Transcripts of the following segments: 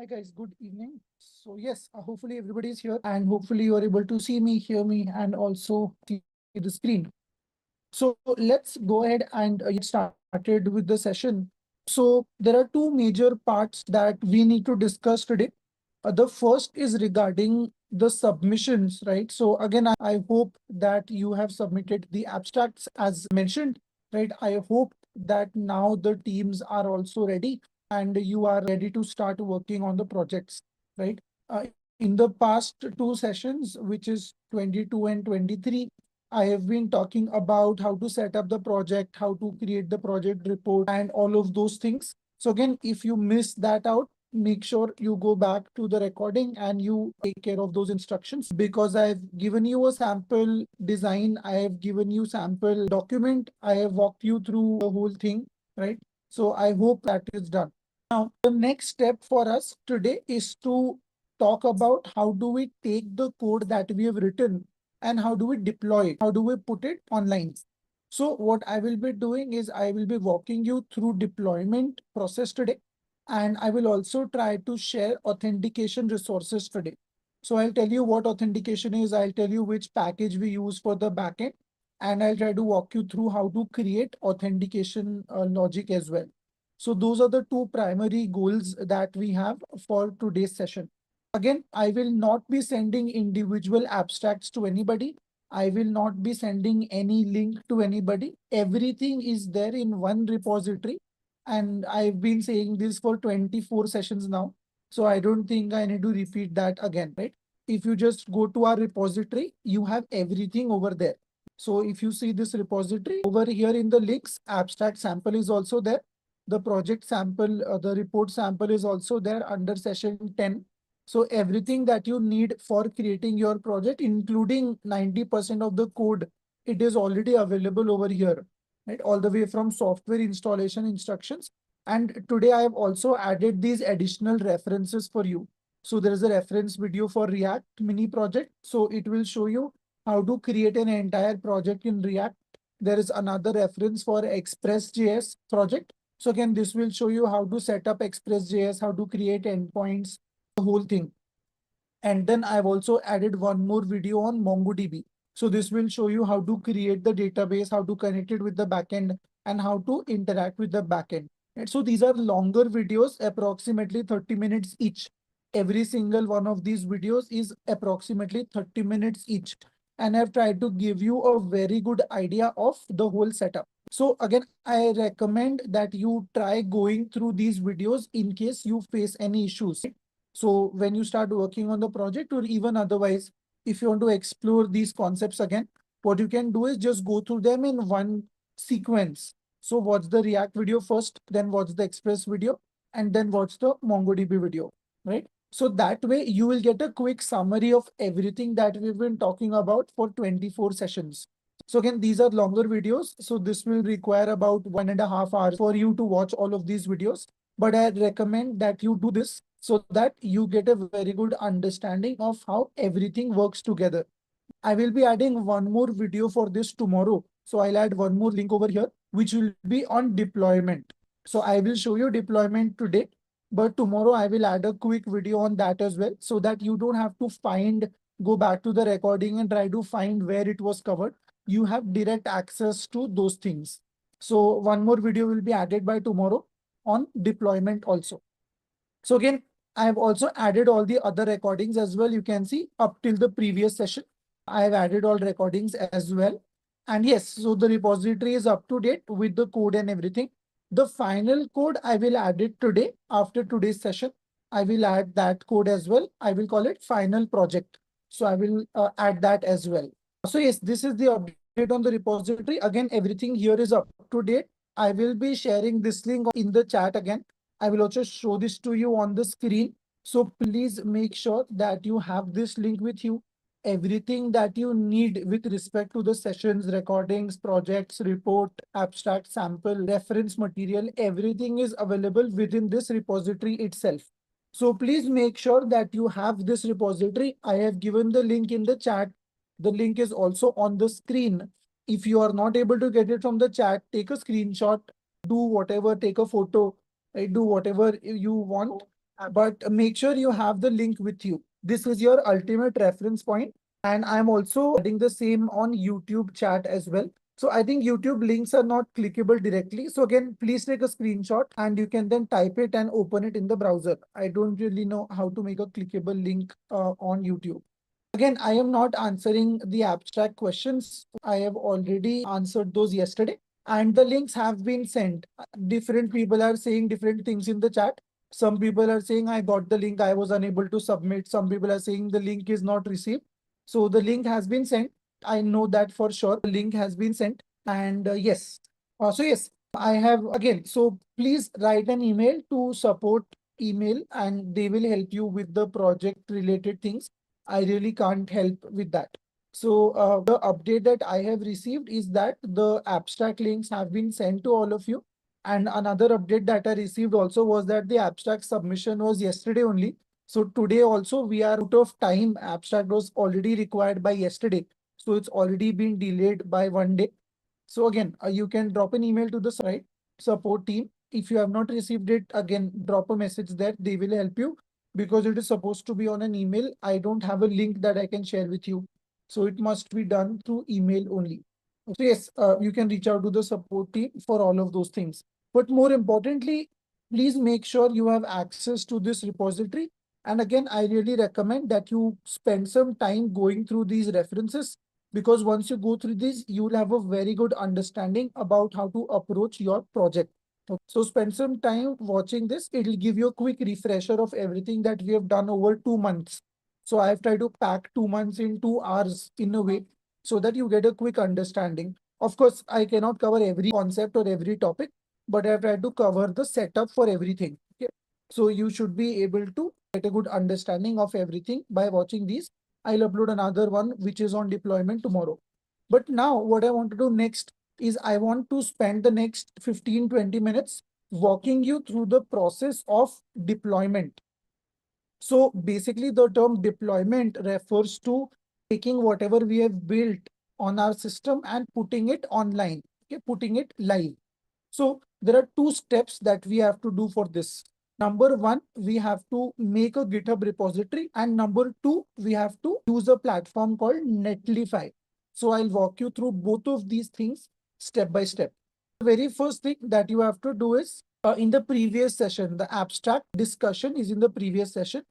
Hi guys, good evening. So yes, hopefully everybody is here and hopefully you are able to see me, hear me, and also see the screen. So let's go ahead and get started with the session. So there are two major parts that we need to discuss today. The first is regarding the submissions, right? So again, I hope that you have submitted the abstracts as mentioned, right? I hope that now the teams are also ready and you are ready to start working on the projects, right? In the past two sessions, which is 22 and 23, I have been talking about how to set up the project, how to create the project report, and all of those things. So again, if you miss that out, make sure you go back to the recording and you take care of those instructions because I've given you a sample design, I have given you sample document, I have walked you through the whole thing, right? So I hope that is done. Now, the next step for us today is to talk about how do we take the code that we have written and how do we deploy it? How do we put it online? So what I will be doing is I will be walking you through deployment process today. And I will also try to share authentication resources today. So I'll tell you what authentication is. I'll tell you which package we use for the backend. And I'll try to walk you through how to create authentication logic as well. So those are the two primary goals that we have for today's session. Again, I will not be sending individual abstracts to anybody. I will not be sending any link to anybody. Everything is there in one repository. And I've been saying this for 24 sessions now. So I don't think I need to repeat that again, right? If you just go to our repository, you have everything over there. So if you see this repository over here in the links, abstract sample is also there. The project sample, the report sample is also there under session 10. So everything that you need for creating your project, including 90% of the code, it is already available over here, right? All the way from software installation instructions. And today I have also added these additional references for you. So there is a reference video for React mini project. So it will show you how to create an entire project in React. There is another reference for Express.js project. So again, this will show you how to set up Express.js, how to create endpoints, the whole thing. And then I've also added one more video on MongoDB. So this will show you how to create the database, how to connect it with the backend, and how to interact with the backend. And so these are longer videos, approximately 30 minutes each. Every single one of these videos is approximately 30 minutes each. And I've tried to give you a very good idea of the whole setup. So again, I recommend that you try going through these videos in case you face any issues. So when you start working on the project or even otherwise, if you want to explore these concepts again, what you can do is just go through them in one sequence. So watch the React video first, then watch the Express video, and then watch the MongoDB video, right? So that way you will get a quick summary of everything that we've been talking about for 24 sessions. So again, these are longer videos. So this will require about 1.5 hours for you to watch all of these videos. But I recommend that you do this so that you get a very good understanding of how everything works together. I will be adding one more video for this tomorrow. So I'll add one more link over here, which will be on deployment. So I will show you deployment today, but tomorrow I will add a quick video on that as well so that you don't have to go back to the recording and try to find where it was covered. You have direct access to those things. So one more video will be added by tomorrow on deployment also. So again, I have also added all the other recordings as well. You can see up till the previous session. I have added all recordings as well. And yes, so the repository is up to date with the code and everything. The final code, I will add it today after today's session. I will add that code as well. I will call it final project. So I will add that as well. So yes, this is the update on the repository. Again, everything here is up to date. I will be sharing this link in the chat again. I will also show this to you on the screen. So please make sure that you have this link with you. Everything that you need with respect to the sessions, recordings, projects, report, abstract, sample, reference material, everything is available within this repository itself. So please make sure that you have this repository. I have given the link in the chat. The link is also on the screen. If you are not able to get it from the chat, take a screenshot, do whatever, take a photo, right? Do whatever you want. but make sure you have the link with you. This is your ultimate reference point. And I'm also adding the same on YouTube chat as well. So I think YouTube links are not clickable directly. So again, please take a screenshot and you can then type it and open it in the browser. I don't really know how to make a clickable link on YouTube. Again, I am not answering the abstract questions. I have already answered those yesterday, and the links have been sent. Different people are saying different things in the chat. Some people are saying, I got the link, I was unable to submit. Some people are saying the link is not received. So the link has been sent. I know that for sure. The link has been sent. And yes. Yes, I have again. So please write an email to support email and they will help you with the project related things. I really can't help with that. So the update that I have received is that the abstract links have been sent to all of you. And another update that I received also was that the abstract submission was yesterday only. So today also we are out of time. Abstract was already required by yesterday. So it's already been delayed by 1 day. So again, you can drop an email to the site support team. If you have not received it, again, drop a message there. They will help you because it is supposed to be on an email. I don't have a link that I can share with you. So it must be done through email only. So yes, you can reach out to the support team for all of those things. But more importantly, please make sure you have access to this repository. And again, I really recommend that you spend some time going through these references because once you go through this, you will have a very good understanding about how to approach your project. So spend some time watching this. It will give you a quick refresher of everything that we have done over 2 months. So I have tried to pack 2 months in 2 hours in a way so that you get a quick understanding. Of course, I cannot cover every concept or every topic, but I have tried to cover the setup for everything. Okay. So you should be able to get a good understanding of everything by watching these. I'll upload another one which is on deployment tomorrow. But now what I want to do next is I want to spend the next 15-20 minutes walking you through the process of deployment. So basically the term deployment refers to taking whatever we have built on our system and putting it online, okay, putting it live. So there are two steps that we have to do for this. Number one, we have to make a GitHub repository. And number two, we have to use a platform called Netlify. So I'll walk you through both of these things step by step. The very first thing that you have to do is in the previous session, the abstract discussion is in the previous session.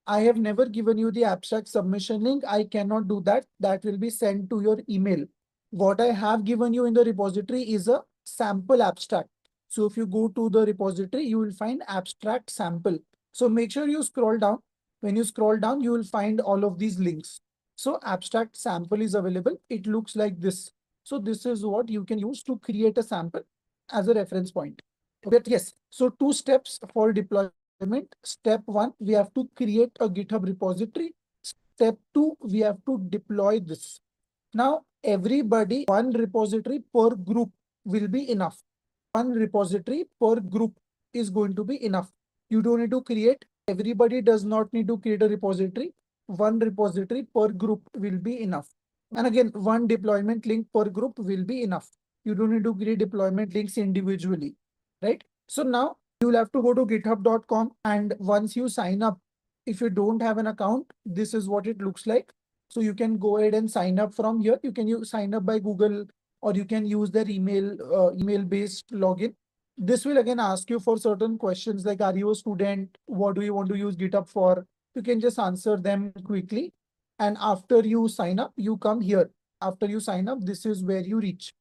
I have never given you the abstract submission link. I cannot do that. That will be sent to your email. What I have given you in the repository is a sample abstract. So if you go to the repository, you will find abstract sample. So make sure you scroll down. When you scroll down, you will find all of these links. So abstract sample is available. It looks like this. So this is what you can use to create a sample as a reference point. But yes, so two steps for deployment. Step one, we have to create a GitHub repository. Step two, we have to deploy this. Now, everybody, one repository per group will be enough. One repository per group is going to be enough. You don't need to create, everybody does not need to create a repository. One repository per group will be enough. And again, one deployment link per group will be enough. You don't need to create deployment links individually, right? So now you will have to go to github.com and once you sign up, if you don't have an account, this is what it looks like. So you can go ahead and sign up from here. You can sign up by Google or you can use their email-based login. This will again ask you for certain questions like, are you a student? What do you want to use GitHub for? You can just answer them quickly. And after you sign up, you come here. After you sign up, this is where you reach.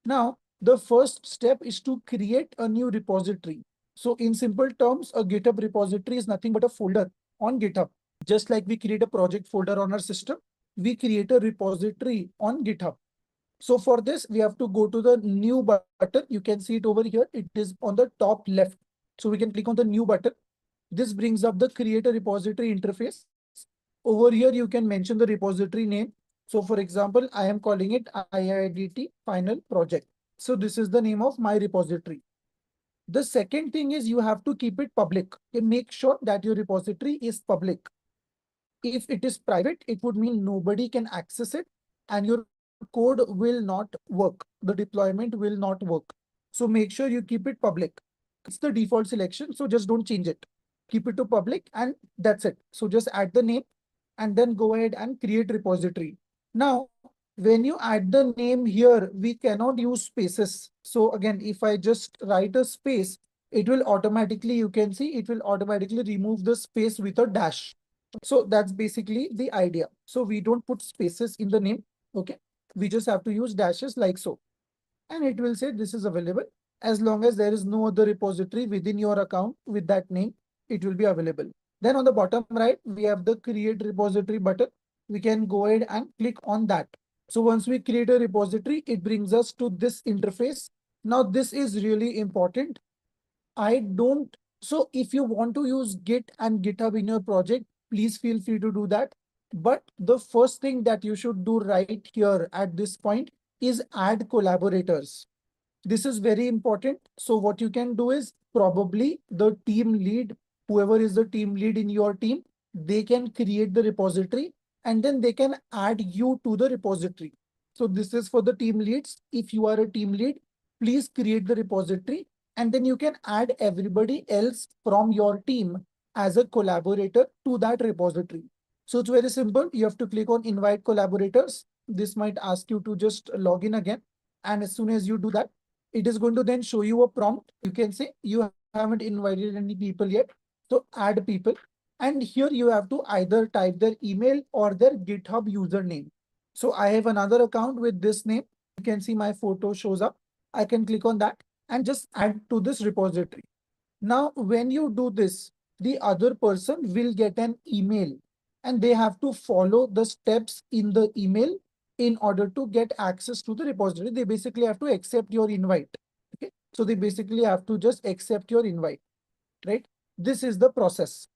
Now, the first step is to create a new repository. So in simple terms, a GitHub repository is nothing but a folder on GitHub. Just like we create a project folder on our system, we create a repository on GitHub. So for this, we have to go to the new button. You can see it over here. It is on the top left. So we can click on the new button. This brings up the create a repository interface. Over here, you can mention the repository name. So for example, I am calling it IIDT final project. So this is the name of my repository. The second thing is you have to keep it public. Okay, make sure that your repository is public. If it is private, it would mean nobody can access it and your code will not work. The deployment will not work. So make sure you keep it public. It's the default selection, so just don't change it. keep it to public, and that's it. So just add the name and then go ahead and create repository. Now, when you add the name here, we cannot use spaces. So again, if I just write a space, it will automatically, you can see, it will automatically remove the space with a dash. So that's basically the idea. So we don't put spaces in the name. Okay. We just have to use dashes like so. And it will say this is available. As long as there is no other repository within your account with that name, it will be available. Then on the bottom right, we have the create repository button. We can go ahead and click on that. So once we create a repository, it brings us to this interface. Now this is really important. I don't. So if you want to use Git and GitHub in your project, please feel free to do that. But the first thing that you should do right here at this point is add collaborators. This is very important. So what you can do is probably the team lead, whoever is the team lead in your team, they can create the repository and then they can add you to the repository. So this is for the team leads. If you are a team lead, please create the repository and then you can add everybody else from your team as a collaborator to that repository. So it's very simple. You have to click on invite collaborators. This might ask you to just log in again. And as soon as you do that, it is going to then show you a prompt. You can say you haven't invited any people yet. So add people. And here you have to either type their email or their GitHub username. So I have another account with this name. You can see my photo shows up. I can click on that and just add to this repository. Now, when you do this, the other person will get an email and they have to follow the steps in the email in order to get access to the repository. They basically have to accept your invite. Okay. So they basically have to just accept your invite, right? This is the process.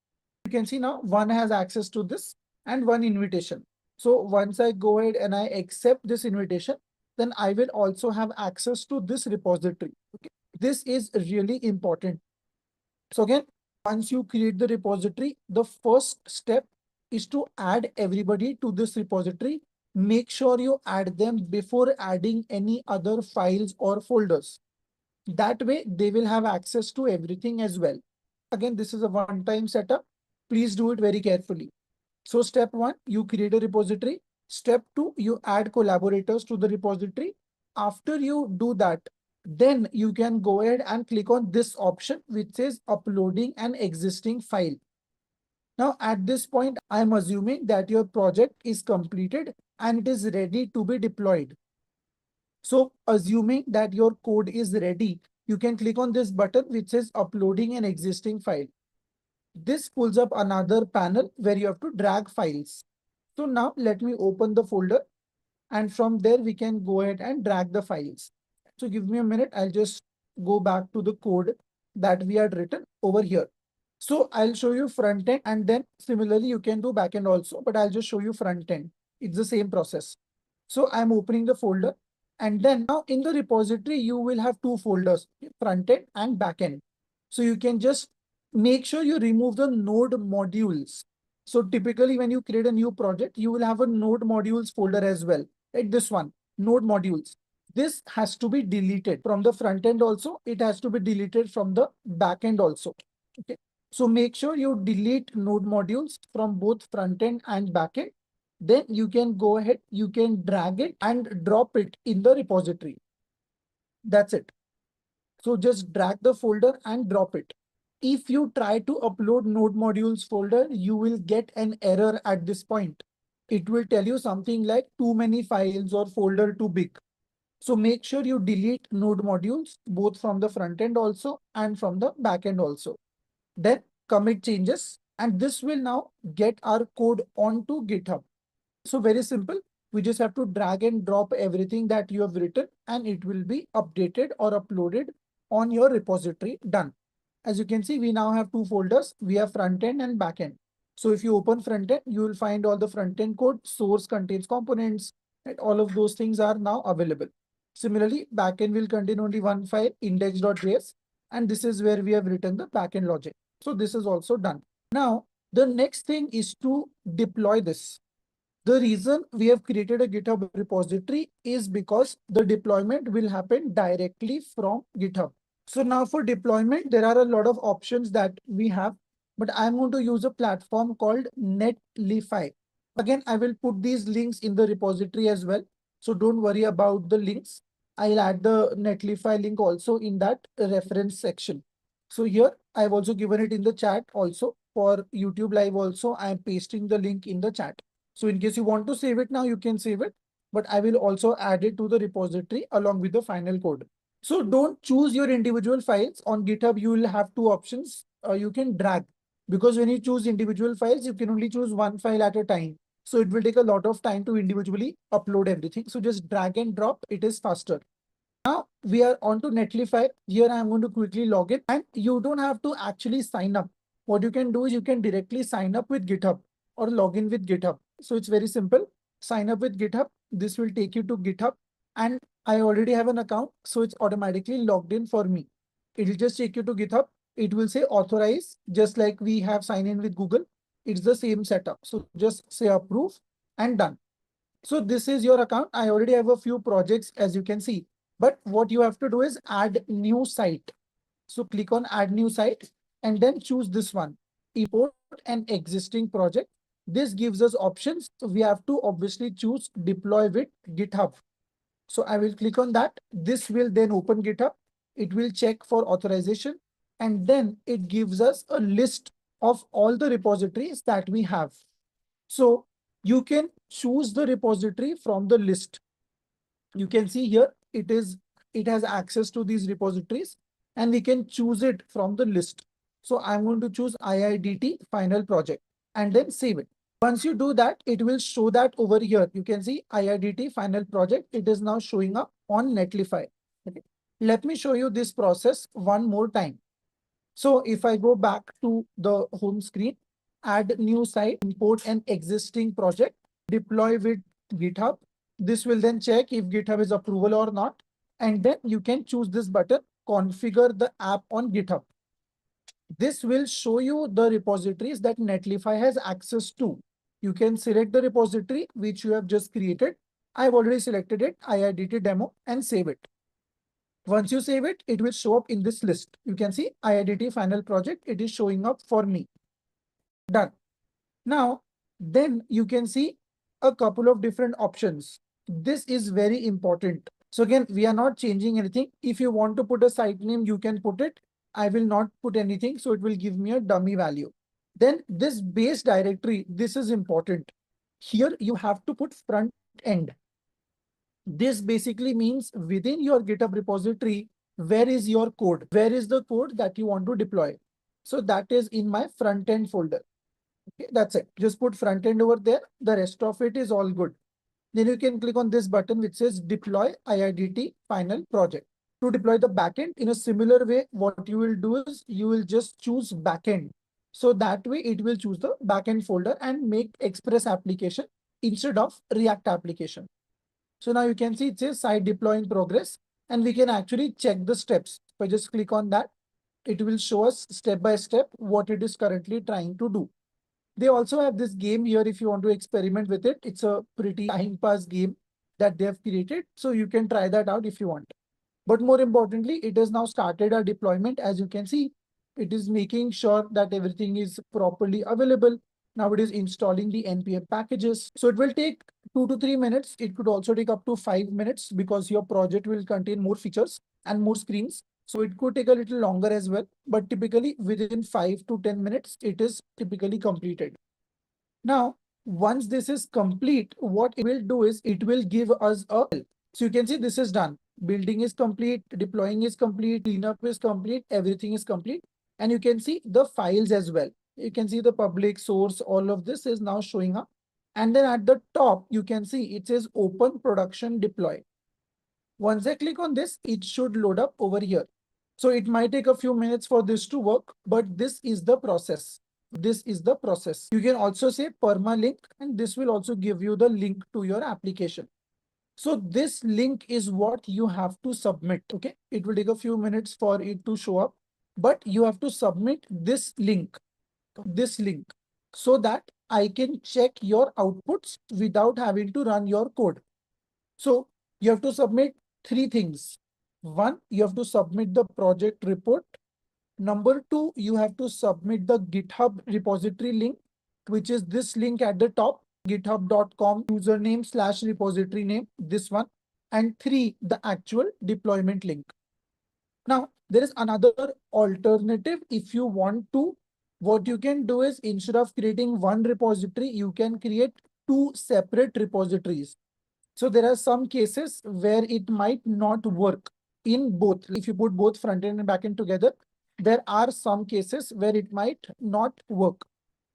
You can see now one has access to this and one invitation. So once I go ahead and I accept this invitation, then I will also have access to this repository. Okay. This is really important. So again, once you create the repository, the first step is to add everybody to this repository. Make sure you add them before adding any other files or folders. That way, they will have access to everything as well. Again, this is a one-time setup. Please do it very carefully. So step one, you create a repository. Step two, you add collaborators to the repository. After you do that, then you can go ahead and click on this option which says uploading an existing file. Now at this point, I'm assuming that your project is completed and it is ready to be deployed. So assuming that your code is ready, you can click on this button which says uploading an existing file. This pulls up another panel where you have to drag files. So now let me open the folder and from there we can go ahead and drag the files. So give me a minute. I'll just go back to the code that we had written over here. So I'll show you front end and then similarly you can do back end also, but I'll just show you front end. It's the same process. So I'm opening the folder and then now in the repository, you will have two folders, front end and back end. So you can just make sure you remove the node modules. So typically when you create a new project, you will have a node modules folder as well. Like this one, node modules. This has to be deleted from the front end also. It has to be deleted from the back end also. Okay. So make sure you delete node modules from both front end and back end. Then you can go ahead, you can drag it and drop it in the repository. That's it. So just drag the folder and drop it. If you try to upload node modules folder, you will get an error at this point. It will tell you something like too many files or folder too big. So make sure you delete node modules, both from the front end also and from the back end also. Then commit changes and this will now get our code onto GitHub. So very simple. We just have to drag and drop everything that you have written and it will be updated or uploaded on your repository. Done. As you can see, we now have two folders. We have front end and back end. So if you open front end, you will find all the front end code, source contains components, and all of those things are now available. Similarly, backend will contain only one file, index.js, and this is where we have written the backend logic. So this is also done. Now, the next thing is to deploy this. The reason we have created a GitHub repository is because the deployment will happen directly from GitHub. So now for deployment, there are a lot of options that we have. but I'm going to use a platform called Netlify. Again, I will put these links in the repository as well. So don't worry about the links. I'll add the Netlify link also in that reference section. So here I've also given it in the chat also. For YouTube Live also, I'm pasting the link in the chat. So in case you want to save it now, you can save it, but I will also add it to the repository along with the final code. So don't choose your individual files. On GitHub, you will have two options. You can drag, because when you choose individual files, you can only choose one file at a time. So it will take a lot of time to individually upload everything. So just drag and drop, it is faster. Now we are on to Netlify. Here I'm going to quickly log in, and you don't have to actually sign up. What you can do is you can directly sign up with GitHub or log in with GitHub. So it's very simple. Sign up with GitHub. This will take you to GitHub, and I already have an account, so it's automatically logged in for me. It will just take you to GitHub. It will say authorize, just like we have signed in with Google. It's the same setup. So just say approve and done. So this is your account. I already have a few projects, as you can see. But what you have to do is add new site. So click on add new site and then choose this one, import an existing project. This gives us options. So we have to obviously choose deploy with GitHub. So I will click on that. This will then open GitHub. It will check for authorization, and then it gives us a list of all the repositories that we have. So you can choose the repository from the list. You can see here it has access to these repositories, and we can choose it from the list. So I'm going to choose IIDT final project and then save it. Once you do that, it will show that over here. You can see IIDT final project. It is now showing up on Netlify. Okay. Let me show you this process one more time. So if I go back to the home screen, add new site, import an existing project, deploy with GitHub. This will then check if GitHub is approval or not. And then you can choose this button, configure the app on GitHub. This will show you the repositories that Netlify has access to. You can select the repository which you have just created. I've already selected it, IIDT demo, and save it. Once you save it, it will show up in this list. You can see IIDT final project. It is showing up for me. Done. Now, then you can see a couple of different options. This is very important. So again, we are not changing anything. If you want to put a site name, you can put it. I will not put anything, so it will give me a dummy value. Then this base directory, this is important. Here you have to put front end. This basically means within your GitHub repository, where is your code? Where is the code that you want to deploy? So that is in my front end folder. Okay, that's it. Just put front end over there. The rest of it is all good. Then you can click on this button which says deploy IIDT final project. To deploy the backend in a similar way, what you will do is you will just choose backend. So that way it will choose the backend folder and make Express application instead of React application. So now you can see it says site deploy in progress, and we can actually check the steps. If I just click on that, it will show us step by step what it is currently trying to do. They also have this game here if you want to experiment with it. It's a pretty time pass game that they have created. So you can try that out if you want. But more importantly, it has now started a deployment. As you can see, it is making sure that everything is properly available. Now it is installing the NPM packages. So it will take 2 to 3 minutes. It could also take up to 5 minutes because your project will contain more features and more screens. So it could take a little longer as well. But typically within 5 to 10 minutes, it is typically completed. Now, once this is complete, what it will do is it will give us a, so you can see this is done. Building is complete, deploying is complete, cleanup is complete, everything is complete. And you can see the files as well. You can see the public source, all of this is now showing up. And then at the top, you can see it says open production deploy. Once I click on this, it should load up over here. So it might take a few minutes for this to work, but this is the process. This is the process. You can also say permalink, and this will also give you the link to your application. So this link is what you have to submit. Okay, it will take a few minutes for it to show up, but you have to submit this link, so that I can check your outputs without having to run your code. So you have to submit three things. One, you have to submit the project report. Number two, you have to submit the GitHub repository link, which is this link at the top, github.com username/repository name, this one. And three, the actual deployment link. Now, there is another alternative. If you want to, what you can do is instead of creating one repository, you can create two separate repositories. So there are some cases where it might not work in both. If you put both front end and back end together, there are some cases where it might not work.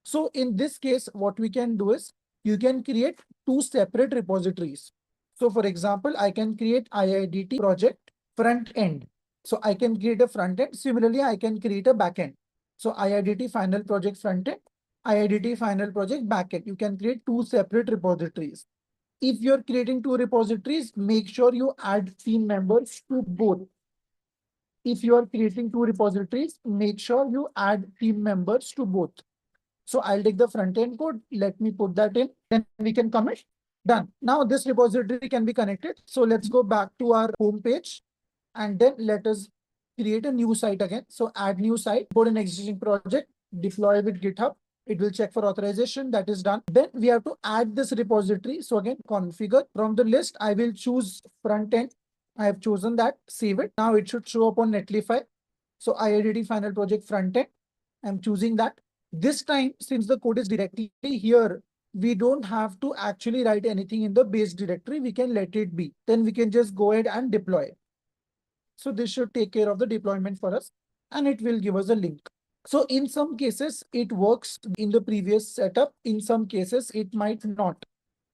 So in this case, what we can do is you can create two separate repositories. So for example, I can create IIDT project front end. So I can create a front end. Similarly, I can create a backend. So IIDT final project front end, IIDT final project backend. You can create two separate repositories. If you're creating two repositories, make sure you add team members to both. If you are creating two repositories, make sure you add team members to both. So I'll take the front end code. Let me put that in. Then we can commit. Done. Now this repository can be connected. So let's go back to our home page and then let us create a new site again. So add new site, put an existing project, deploy with GitHub. It will check for authorization. That is done. Then we have to add this repository. So again, configure from the list. I will choose front end. I have chosen that. Save it. Now it should show up on Netlify. So IIDT final project front end. I'm choosing that. This time, since the code is directly here, we don't have to actually write anything in the base directory. We can let it be. Then we can just go ahead and deploy. So this should take care of the deployment for us and it will give us a link. So in some cases, it works in the previous setup. In some cases, it might not.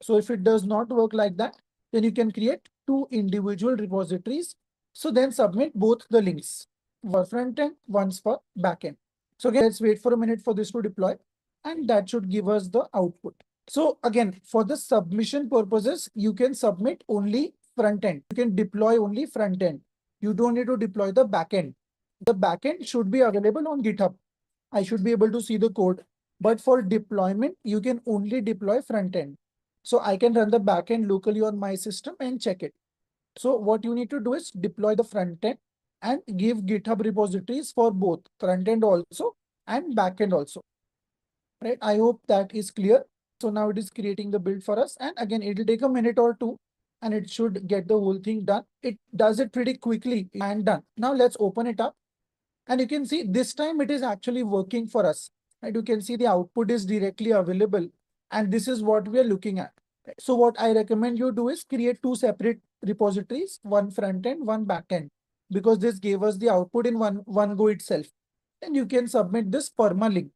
So if it does not work like that, then you can create two individual repositories. So then submit both the links, one for front end, one's for backend. So again, let's wait for a minute for this to deploy and that should give us the output. So again, for the submission purposes, you can submit only front end. You can deploy only front end. You don't need to deploy the backend. The backend should be available on GitHub. I should be able to see the code. But for deployment, you can only deploy front end. So I can run the backend locally on my system and check it. So what you need to do is deploy the front end and give GitHub repositories for both front end also and backend also. Right? I hope that is clear. So now it is creating the build for us. And again, it will take a minute or two and it should get the whole thing done. It does it pretty quickly and done. Now let's open it up. And you can see this time it is actually working for us. Right? You can see the output is directly available. And this is what we are looking at. So what I recommend you do is create two separate repositories, one front end, one back end, because this gave us the output in one go itself. And you can submit this permalink.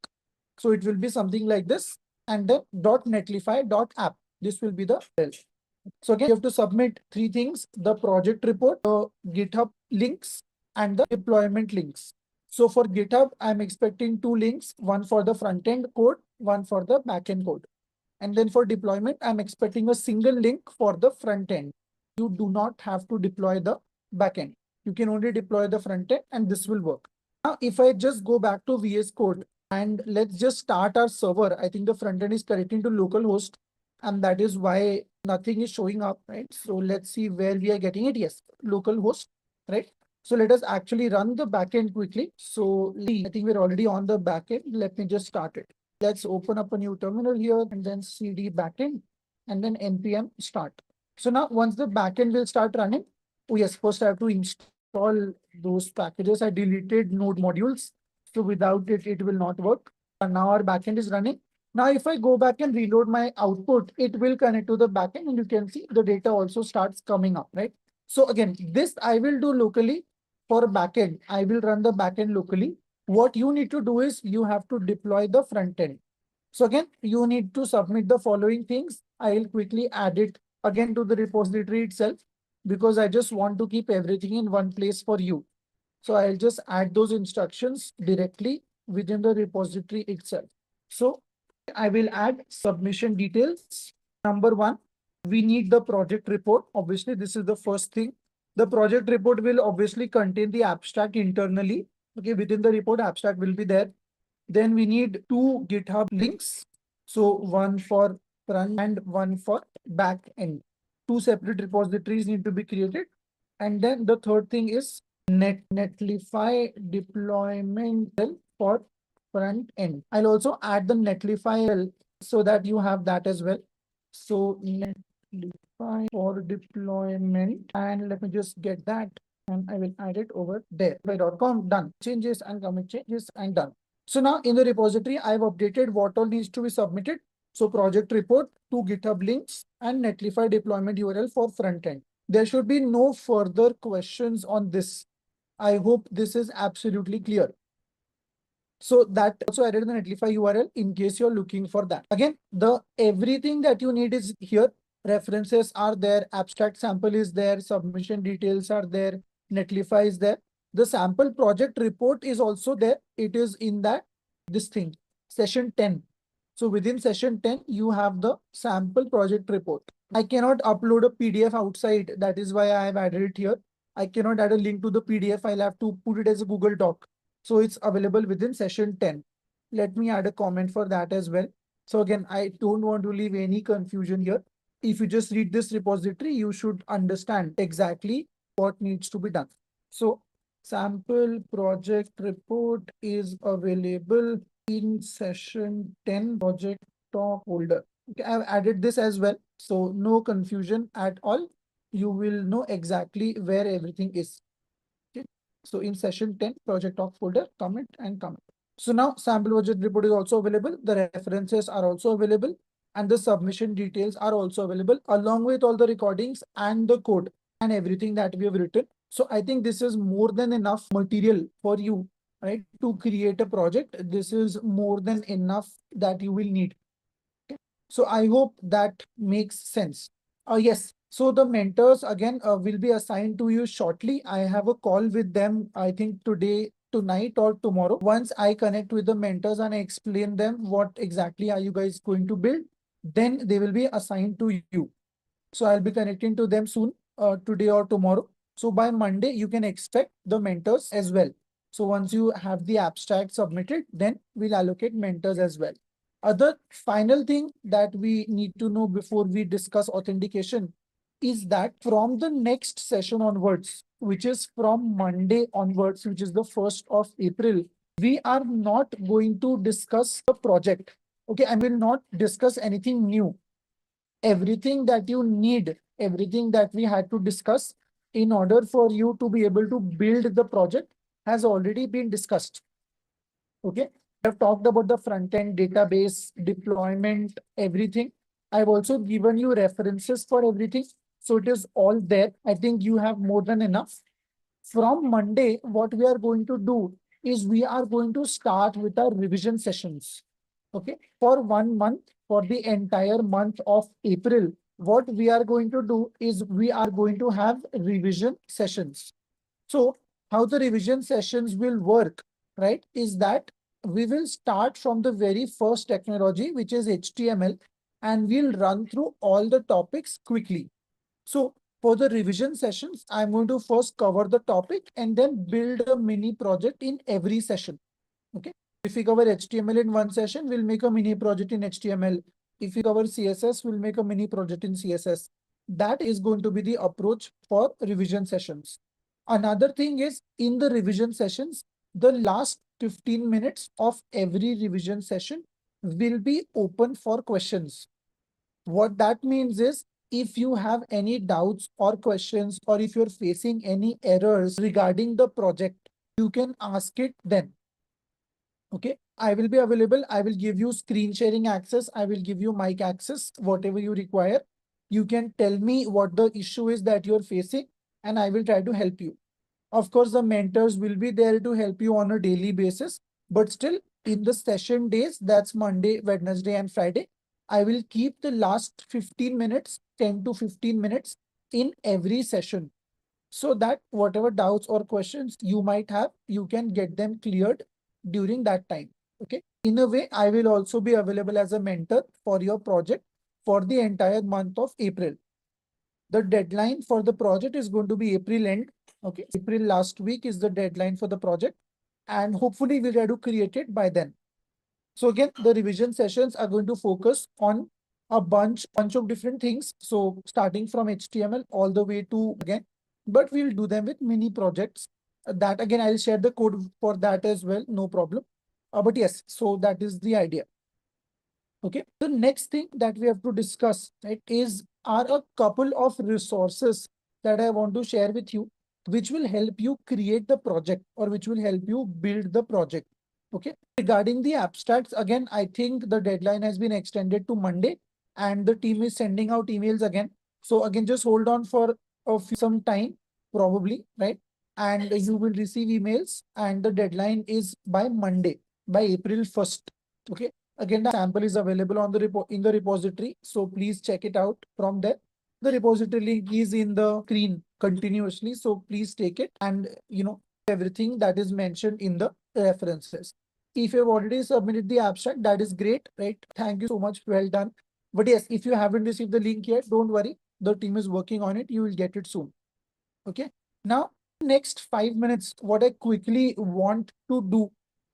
So it will be something like this and then .netlify.app. This will be the file. So again, you have to submit three things: the project report, the GitHub links, and the deployment links. So for GitHub, I'm expecting two links, one for the front end code, one for the backend code. And then for deployment, I'm expecting a single link for the front end. You do not have to deploy the backend. You can only deploy the front end and this will work. Now, if I just go back to VS Code and let's just start our server, I think the front end is connecting to localhost and that is why nothing is showing up, right? So let's see where we are getting it. Yes, localhost, right? So let us actually run the backend quickly. So I think we're already on the backend. Let me just start it. Let's open up a new terminal here and then cd backend and then npm start. So now once the backend will start running, oh yes, first I have to install those packages. I deleted node modules. So without it, it will not work. And now our backend is running. Now, if I go back and reload my output, it will connect to the backend and you can see the data also starts coming up, right? So again, this I will do locally for backend. I will run the backend locally. What you need to do is you have to deploy the front end. So again, you need to submit the following things. I'll quickly add it again to the repository itself because I just want to keep everything in one place for you. So I'll just add those instructions directly within the repository itself. So I will add submission details. Number one, we need the project report. Obviously, this is the first thing. The project report will obviously contain the abstract internally. Okay, within the report, abstract will be there. Then we need two GitHub links. So one for front and one for back end. Two separate repositories need to be created. And then the third thing is Netlify deployment for front end. I'll also add the Netlify so that you have that as well. So Netlify for deployment, and let me just get that and I will add it over there. By.com, done. Changes and commit changes and done. So now in the repository, I've updated what all needs to be submitted. So project report, 2 GitHub links, and Netlify deployment URL for front end. There should be no further questions on this. I hope this is absolutely clear. So that also added the Netlify URL in case you're looking for that. Again, the everything that you need is here. References are there, abstract sample is there, submission details are there, Netlify is there. The sample project report is also there. It is in that this thing, session 10. So within session 10, you have the sample project report. I cannot upload a PDF outside. That is why I have added it here. I cannot add a link to the PDF. I'll have to put it as a Google Doc. So it's available within session 10. Let me add a comment for that as well. So again, I don't want to leave any confusion here. If you just read this repository, you should understand exactly what needs to be done. So sample project report is available in session 10 project talk folder. Okay, I've added this as well. So no confusion at all. You will know exactly where everything is. So in session 10, project talk folder, comment and comment. So now sample project report is also available. The references are also available and the submission details are also available along with all the recordings and the code and everything that we have written. So I think this is more than enough material for you, right, to create a project. This is more than enough that you will need. Okay. So I hope that makes sense. Yes. So the mentors again will be assigned to you shortly. I have a call with them, I think today, tonight or tomorrow. Once I connect with the mentors and I explain them what exactly are you guys going to build, then they will be assigned to you. So I'll be connecting to them soon, today or tomorrow. So by Monday, you can expect the mentors as well. So once you have the abstract submitted, then we'll allocate mentors as well. Other final thing that we need to know before we discuss authentication is that from the next session onwards, which is from Monday onwards, which is the 1st of April, we are not going to discuss the project. Okay, I will not discuss anything new. Everything that you need, everything that we had to discuss in order for you to be able to build the project has already been discussed. Okay. I've talked about the front end database deployment, everything. I've also given you references for everything. So it is all there. I think you have more than enough. From Monday, what we are going to do is we are going to start with our revision sessions. Okay. For 1 month, for the entire month of April, what we are going to do is we are going to have revision sessions. So how the revision sessions will work, right, is that we will start from the very first technology, which is HTML, and we'll run through all the topics quickly. So for the revision sessions, I'm going to first cover the topic and then build a mini project in every session. Okay. If we cover HTML in one session, we'll make a mini project in HTML. If we cover CSS, we'll make a mini project in CSS. That is going to be the approach for revision sessions. Another thing is in the revision sessions, the last 15 minutes of every revision session will be open for questions. What that means is if you have any doubts or questions, or if you're facing any errors regarding the project, you can ask it then. Okay, I will be available. I will give you screen sharing access. I will give you mic access, whatever you require. You can tell me what the issue is that you're facing, and I will try to help you. Of course, the mentors will be there to help you on a daily basis, but still in the session days, that's Monday, Wednesday, and Friday, I will keep the last 15 minutes, 10 to 15 minutes in every session, so that whatever doubts or questions you might have, you can get them cleared during that time. Okay. In a way, I will also be available as a mentor for your project for the entire month of April. The deadline for the project is going to be April end. Okay. April last week is the deadline for the project, and hopefully we'll try to create it by then. So again, the revision sessions are going to focus on a bunch of different things. So starting from HTML all the way to again, but we'll do them with mini projects that again, I'll share the code for that as well, no problem. But yes, so that is the idea. Okay. The next thing that we have to discuss, right, are a couple of resources that I want to share with you, which will help you create the project or which will help you build the project. Okay. Regarding the abstracts, again, I think the deadline has been extended to Monday and the team is sending out emails again. So again, just hold on for some time, probably, right? And you will receive emails and the deadline is by Monday, by April 1st. Okay. Again, the sample is available on the in the repository, so please check it out from there. The repository link is in the screen continuously, so please take it and everything that is mentioned in the references. If you've already submitted the abstract, that is great, right? Thank you so much. Well done. But yes, if you haven't received the link yet, don't worry. The team is working on it. You will get it soon. Okay. Now, next 5 minutes, what I quickly want to do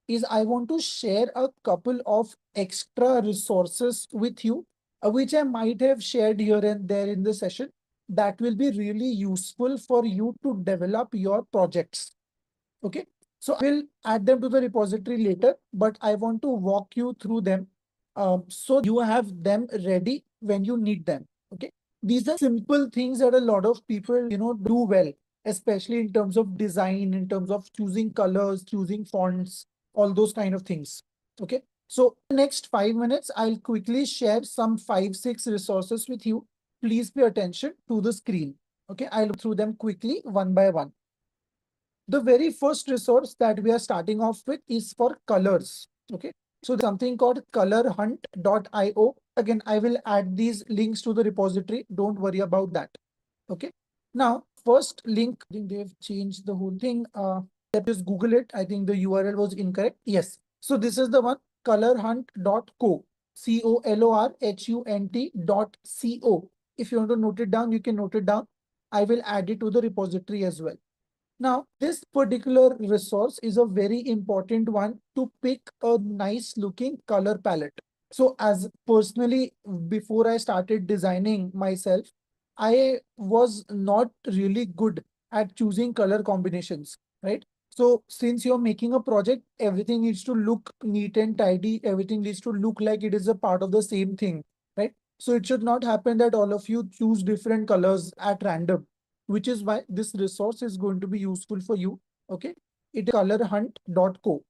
is I want to share a couple of extra resources with you, which I might have shared here and there in the session that will be really useful for you to develop your projects. Okay. So I will add them to the repository later, but I want to walk you through them so you have them ready when you need them. Okay. These are simple things that a lot of people, do well, especially in terms of design, in terms of choosing colors, choosing fonts, all those kind of things. Okay. So next 5 minutes, I'll quickly share some 5, 6 resources with you. Please pay attention to the screen. Okay. I'll look through them quickly one by one. The very first resource that we are starting off with is for colors. Okay. So there's something called colorhunt.io. Again, I will add these links to the repository. Don't worry about that. Okay. Now, first link, I think they've changed the whole thing. Let's just Google it. I think the URL was incorrect. Yes. So this is the one, colorhunt.co. colorhunt.co. If you want to note it down, you can note it down. I will add it to the repository as well. Now, this particular resource is a very important one to pick a nice looking color palette. So as personally, before I started designing myself, I was not really good at choosing color combinations, right? So since you're making a project, everything needs to look neat and tidy. Everything needs to look like it is a part of the same thing, right? So it should not happen that all of you choose different colors at random, which is why this resource is going to be useful for you. Okay. It is colorhunt.co.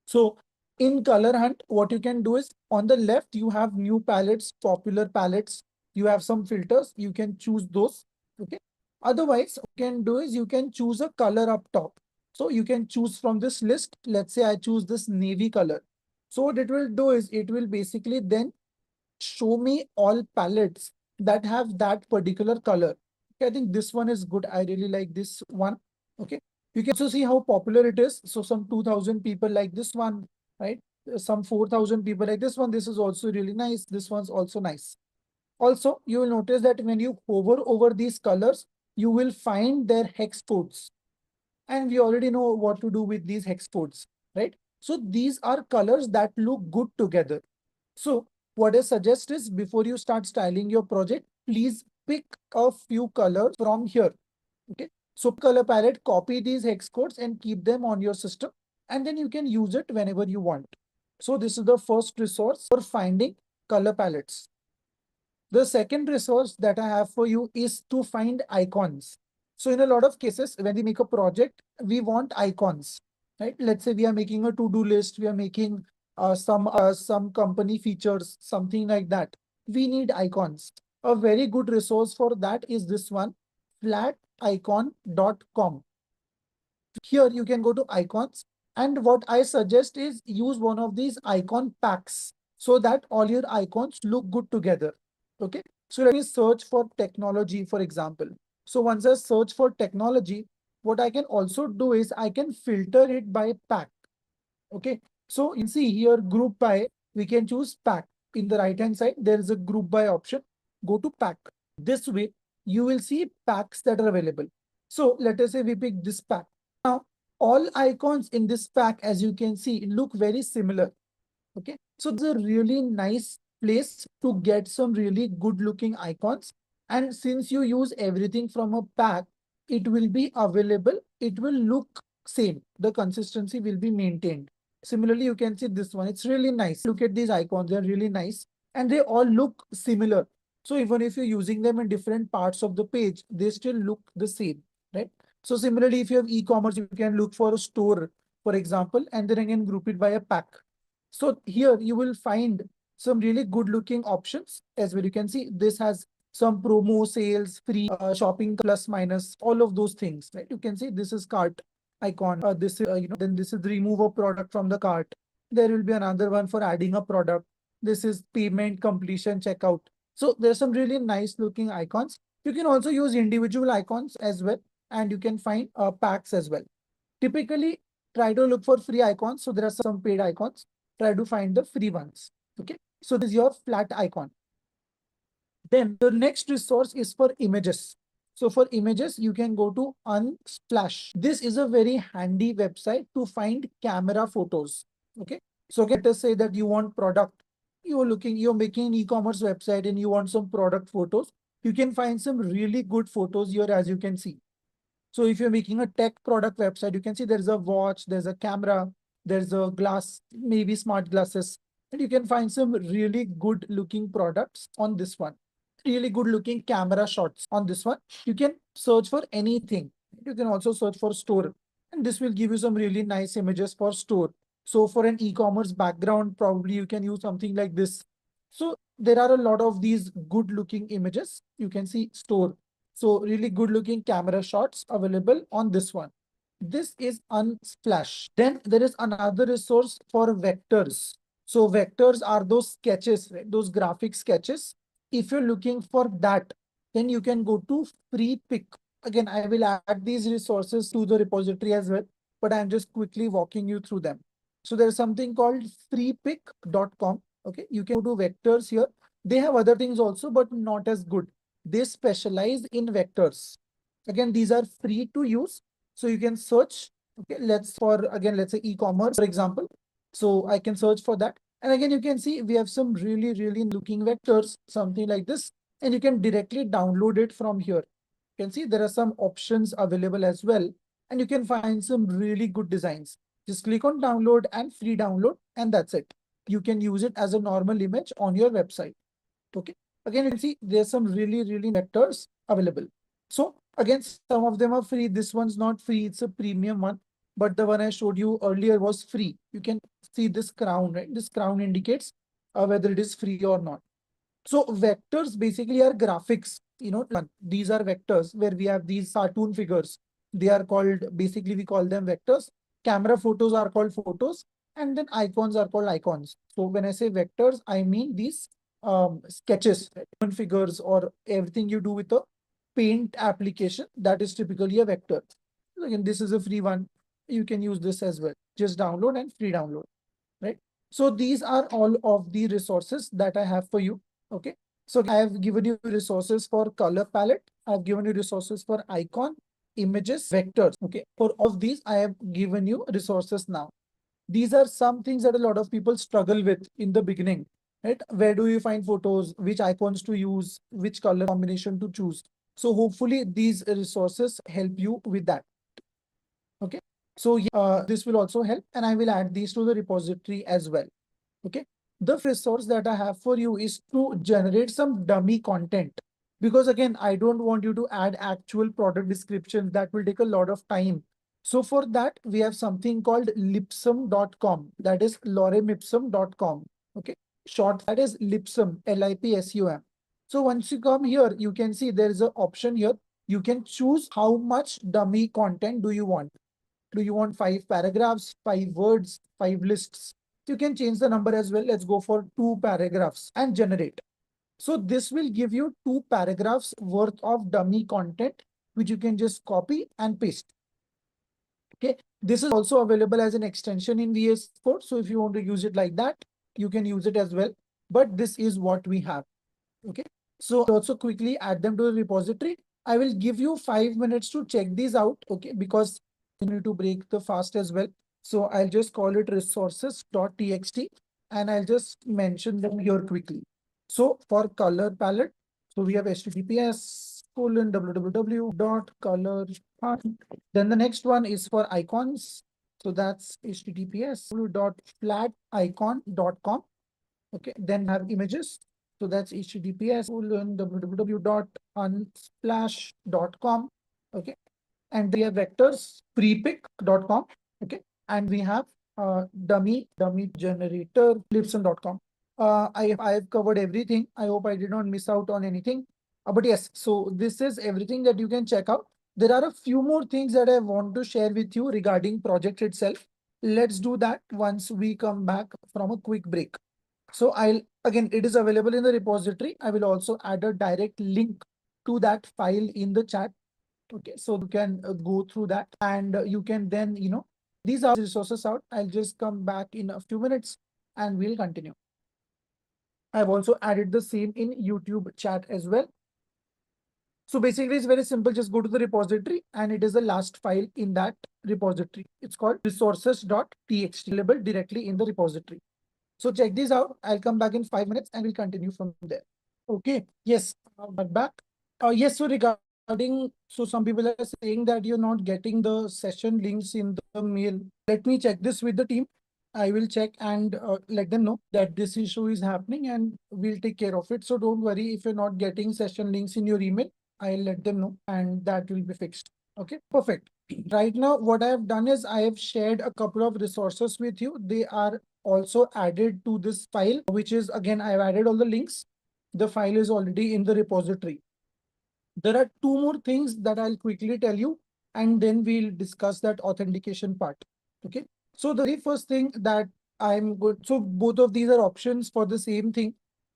So in Color Hunt, what you can do is on the left, you have new palettes, popular palettes. You have some filters. You can choose those. Okay. Otherwise, what you can do is you can choose a color up top. So you can choose from this list. Let's say I choose this navy color. So what it will do is it will basically then show me all palettes that have that particular color. Okay, I think this one is good. I really like this one. Okay. You can also see how popular it is. So some 2000 people like this one, right? Some 4000 people like this one. This is also really nice. This one's also nice. Also, you will notice that when you hover over these colors, you will find their hex codes. And we already know what to do with these hex codes, right? So these are colors that look good together. So what I suggest is before you start styling your project, please pick a few colors from here. Okay. So color palette, copy these hex codes and keep them on your system. And then you can use it whenever you want. So this is the first resource for finding color palettes. The second resource that I have for you is to find icons. So in a lot of cases, when we make a project, we want icons, right? Let's say we are making a to-do list, we are making some company features, something like that. We need icons. A very good resource for that is this one, flaticon.com. Here you can go to icons. And what I suggest is use one of these icon packs so that all your icons look good together. Okay. So let me search for technology, for example. So once I search for technology, what I can also do is I can filter it by pack. Okay. So you can see here group by, we can choose pack. In the right hand side, there is a group by option. Go to pack. This way, you will see packs that are available. So let us say we pick this pack. Now, all icons in this pack, as you can see, look very similar. Okay. So it's a really nice place to get some really good looking icons. And since you use everything from a pack, it will be available it will look same. The consistency will be maintained. Similarly, you can see this one. It's really nice. Look at these icons. They're really nice and they all look similar. So even if you're using them in different parts of the page, they still look the same, right? So similarly, if you have e-commerce, you can look for a store, for example, and then again group it by a pack. So here you will find some really good looking options as well. You can see this has some promo sales, free shopping plus minus, all of those things, right? You can see this is cart icon. This is, then this is the remove a product from the cart. There will be another one for adding a product. This is payment, completion, checkout. So there's some really nice looking icons. You can also use individual icons as well, and you can find packs as well. Typically, try to look for free icons. So there are some paid icons. Try to find the free ones. Okay. So this is your flat icon. Then the next resource is for images. So for images, you can go to Unsplash. This is a very handy website to find camera photos. Okay. So let us say that you want product. You're making an e-commerce website and you want some product photos. You can find some really good photos here, as you can see. So if you're making a tech product website, you can see there's a watch, there's a camera, there's a glass, maybe smart glasses, and you can find some really good looking products on this one. Really good looking camera shots on this one. You can search for anything. You can also search for store, and this will give you some really nice images for store. So for an e-commerce background, probably you can use something like this. So there are a lot of these good looking images. You can see store. So really good looking camera shots available on this one. This is Unsplash. Then there is another resource for vectors. So vectors are those sketches, right? Those graphic sketches. If you're looking for that, then you can go to free pick. Again, I will add these resources to the repository as well, but I'm just quickly walking you through them. So there's something called freepick.com. Okay, you can go to vectors here. They have other things also, but not as good. They specialize in vectors. Again, these are free to use. So you can search. Okay, let's say e-commerce, for example. So I can search for that. And again, you can see we have some really, really looking vectors, something like this. And you can directly download it from here. You can see there are some options available as well. And you can find some really good designs. Just click on download and free download, and that's it. You can use it as a normal image on your website. Okay. Again, you can see there's some really, really vectors available. So again, some of them are free. This one's not free. It's a premium one. But the one I showed you earlier was free. You can see this crown, right? This crown indicates whether it is free or not. So vectors basically are graphics. These are vectors where we have these cartoon figures. They are called, basically we call them vectors. Camera photos are called photos, and then icons are called icons. So when I say vectors, I mean these sketches, right? Figures, or everything you do with a paint application, that is typically a vector. Again, this is a free one. You can use this as well. Just download and free download, right? So these are all of the resources that I have for you. Okay. So I have given you resources for color palette. I've given you resources for icon, images, vectors. Okay. For all of these, I have given you resources now. These are some things that a lot of people struggle with in the beginning, right? Where do you find photos, which icons to use, which color combination to choose? So hopefully these resources help you with that. Okay. So this will also help, and I will add these to the repository as well. Okay. The resource that I have for you is to generate some dummy content. Because again, I don't want you to add actual product descriptions. That will take a lot of time. So for that, we have something called lipsum.com. That is loremipsum.com. Okay. Short, that is Lipsum, Lipsum. So once you come here, you can see there is an option here. You can choose how much dummy content do you want. Do you want 5 paragraphs, 5 words, 5 lists? You can change the number as well. Let's go for 2 paragraphs and generate. So this will give you 2 paragraphs worth of dummy content, which you can just copy and paste. Okay. This is also available as an extension in VS Code. So if you want to use it like that, you can use it as well. But this is what we have. Okay. So also quickly add them to the repository. I will give you 5 minutes to check these out. Okay. Because you need to break the fast as well. So I'll just call it resources.txt and I'll just mention them here quickly. So for color palette, so we have HTTPS www.color. Then the next one is for icons. So that's https://flaticon.com. Okay, then have images. So that's https://www.unsplash.com. Okay, and we have vectors prepic.com. Okay, and we have dummy generator lipson.com. I have covered everything. I hope I did not miss out on anything. But yes, so this is everything that you can check out. There are a few more things that I want to share with you regarding project itself. Let's do that once we come back from a quick break. So again, it is available in the repository. I will also add a direct link to that file in the chat. Okay, so you can go through that and you can then, these are resources out. I'll just come back in a few minutes and we'll continue. I've also added the same in YouTube chat as well. So basically, it's very simple. Just go to the repository and it is the last file in that repository. It's called resources.txt, available directly in the repository. So check these out. I'll come back in 5 minutes and we'll continue from there. Okay. Yes. But back. Yes. So regarding, so some people are saying that you're not getting the session links in the mail. Let me check this with the team. I will check and let them know that this issue is happening and we'll take care of it. So don't worry if you're not getting session links in your email. I'll let them know and that will be fixed. Okay, perfect. Right now, what I have done is I have shared a couple of resources with you. They are also added to this file, which is again, I've added all the links. The file is already in the repository. There are two more things that I'll quickly tell you, and then we'll discuss that authentication part. Okay. So the very first thing that I'm good. So both of these are options for the same thing.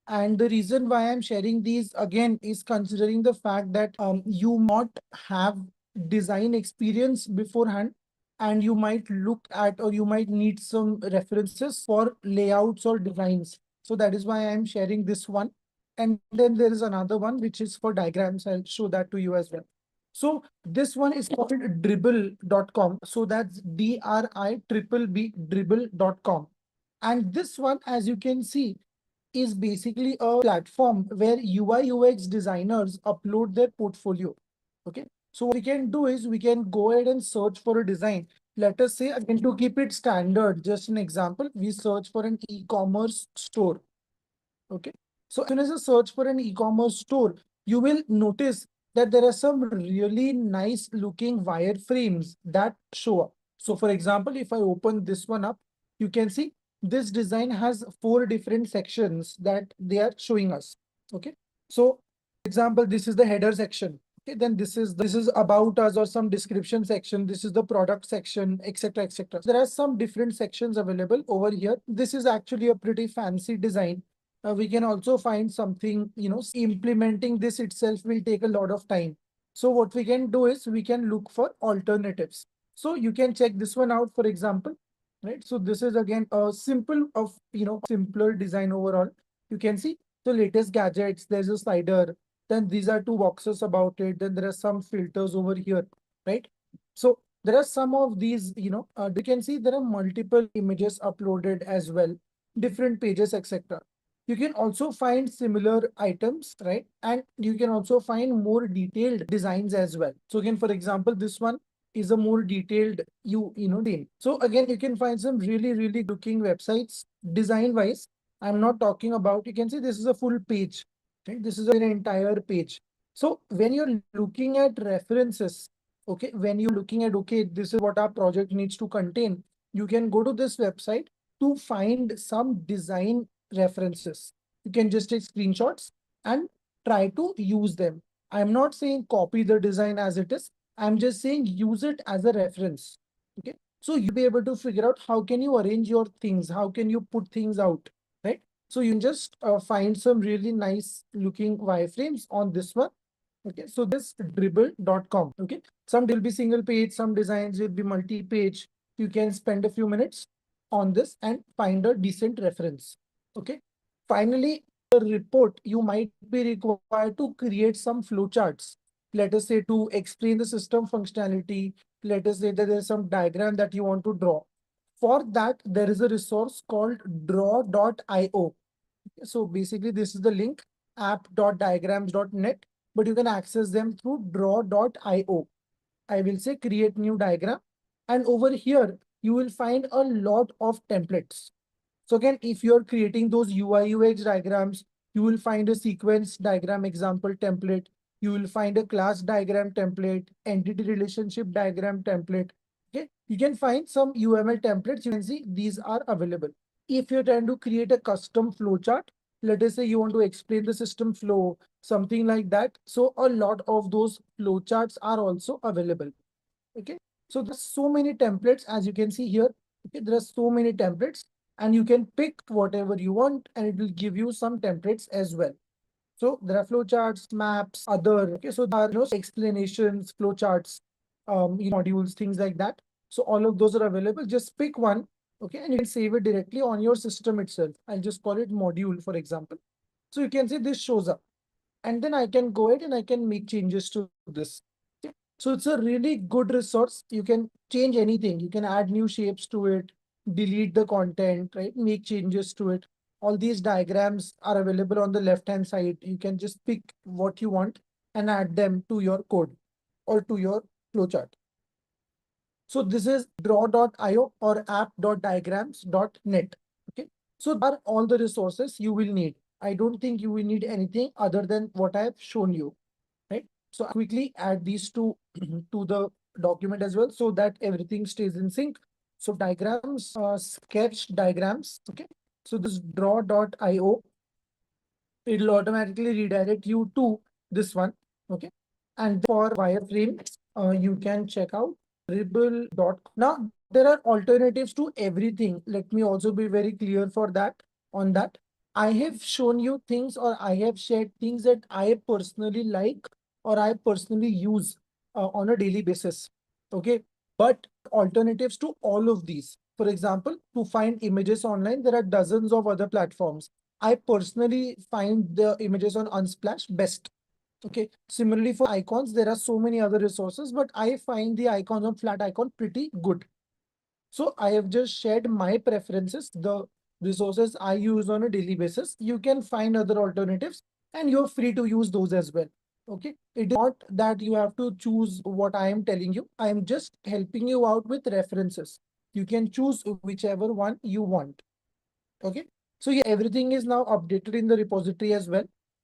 And the reason why I'm sharing these again is considering the fact that you might have design experience beforehand and you might look at or you might need some references for layouts or designs. So that is why I'm sharing this one. And then there is another one which is for diagrams. I'll show that to you as well. So this one is called dribble.com. So that's DRIBB dribble.com. And this one, as you can see, is basically a platform where UI UX designers upload their portfolio. Okay. So what we can do is we can go ahead and search for a design. Let us say, again, to keep it standard, just an example, we search for an e-commerce store. Okay. So as soon as you search for an e-commerce store, you will notice that there are some really nice looking wireframes that show up. So for example, if I open this one up, you can see this design has 4 different sections that they are showing us. Okay. So for example, this is the header section. Okay, then this is about us or some description section. This is the product section, etc. etc. There are some different sections available over here. This is actually a pretty fancy design. We can also find something, implementing this itself will take a lot of time. So what we can do is we can look for alternatives. So you can check this one out, for example, right? So this is again a simpler design overall. You can see the latest gadgets, there's a slider, then these are 2 boxes about it. Then there are some filters over here, right? So there are some of these, you can see there are multiple images uploaded as well, different pages, etc. You can also find similar items, right? And you can also find more detailed designs as well. So again, for example, this one is a more detailed theme. So again, you can find some really, really looking websites design wise. I'm not talking about, you can see this is a full page, right? This is an entire page. So when you're looking at references, okay, when you're looking at, okay, this is what our project needs to contain, you can go to this website to find some design references. You can just take screenshots and try to use them. I'm not saying copy the design as it is. I'm just saying use it as a reference. Okay. So you'll be able to figure out how can you arrange your things? How can you put things out, right? So you can just find some really nice looking wireframes on this one. Okay. So this dribble.com. Okay. Some will be single page, some designs will be multi-page. You can spend a few minutes on this and find a decent reference. Okay. Finally, the report, you might be required to create some flowcharts. Let us say to explain the system functionality. Let us say that there's some diagram that you want to draw. For that, there is a resource called draw.io. So basically, this is the link app.diagrams.net. but you can access them through draw.io. I will say create new diagram. And over here, you will find a lot of templates. So again, if you're creating those UI UX diagrams, you will find a sequence diagram example template. You will find a class diagram template, entity relationship diagram template. Okay, you can find some UML templates. You can see these are available. If you're trying to create a custom flowchart, let us say you want to explain the system flow, something like that. So a lot of those flowcharts are also available. Okay, so there's so many templates as you can see here. Okay, there are so many templates and you can pick whatever you want and it will give you some templates as well. So there are flowcharts, maps, other. Okay, so there are explanations, flowcharts, modules, things like that. So all of those are available. Just pick one, okay, and you can save it directly on your system itself. I'll just call it module, for example. So you can see this shows up, and then I can go ahead and I can make changes to this. Okay. So it's a really good resource. You can change anything. You can add new shapes to it, delete the content, right? Make changes to it. All these diagrams are available on the left-hand side. You can just pick what you want and add them to your code or to your flowchart. So this is draw.io or app.diagrams.net. Okay. So that are all the resources you will need. I don't think you will need anything other than what I have shown you, right? So I quickly add these two to the document as well so that everything stays in sync. So diagrams, sketch diagrams. Okay. So this draw.io, it'll automatically redirect you to this one. Okay. And for wireframe, you can check out dribble. Now, there are alternatives to everything. Let me also be very clear for that on that. I have shown you things or I have shared things that I personally like or I personally use on a daily basis. Okay. But alternatives to all of these. For example, to find images online, there are dozens of other platforms. I personally find the images on Unsplash best. Okay. Similarly, for icons, there are so many other resources, but I find the icon on flat icon pretty good. So I have just shared my preferences, the resources I use on a daily basis. You can find other alternatives and you're free to use those as well. Okay. It is not that you have to choose what I am telling you. I am just helping you out with references. You can choose whichever one you want. Okay. So yeah, everything is now updated in the repository as well.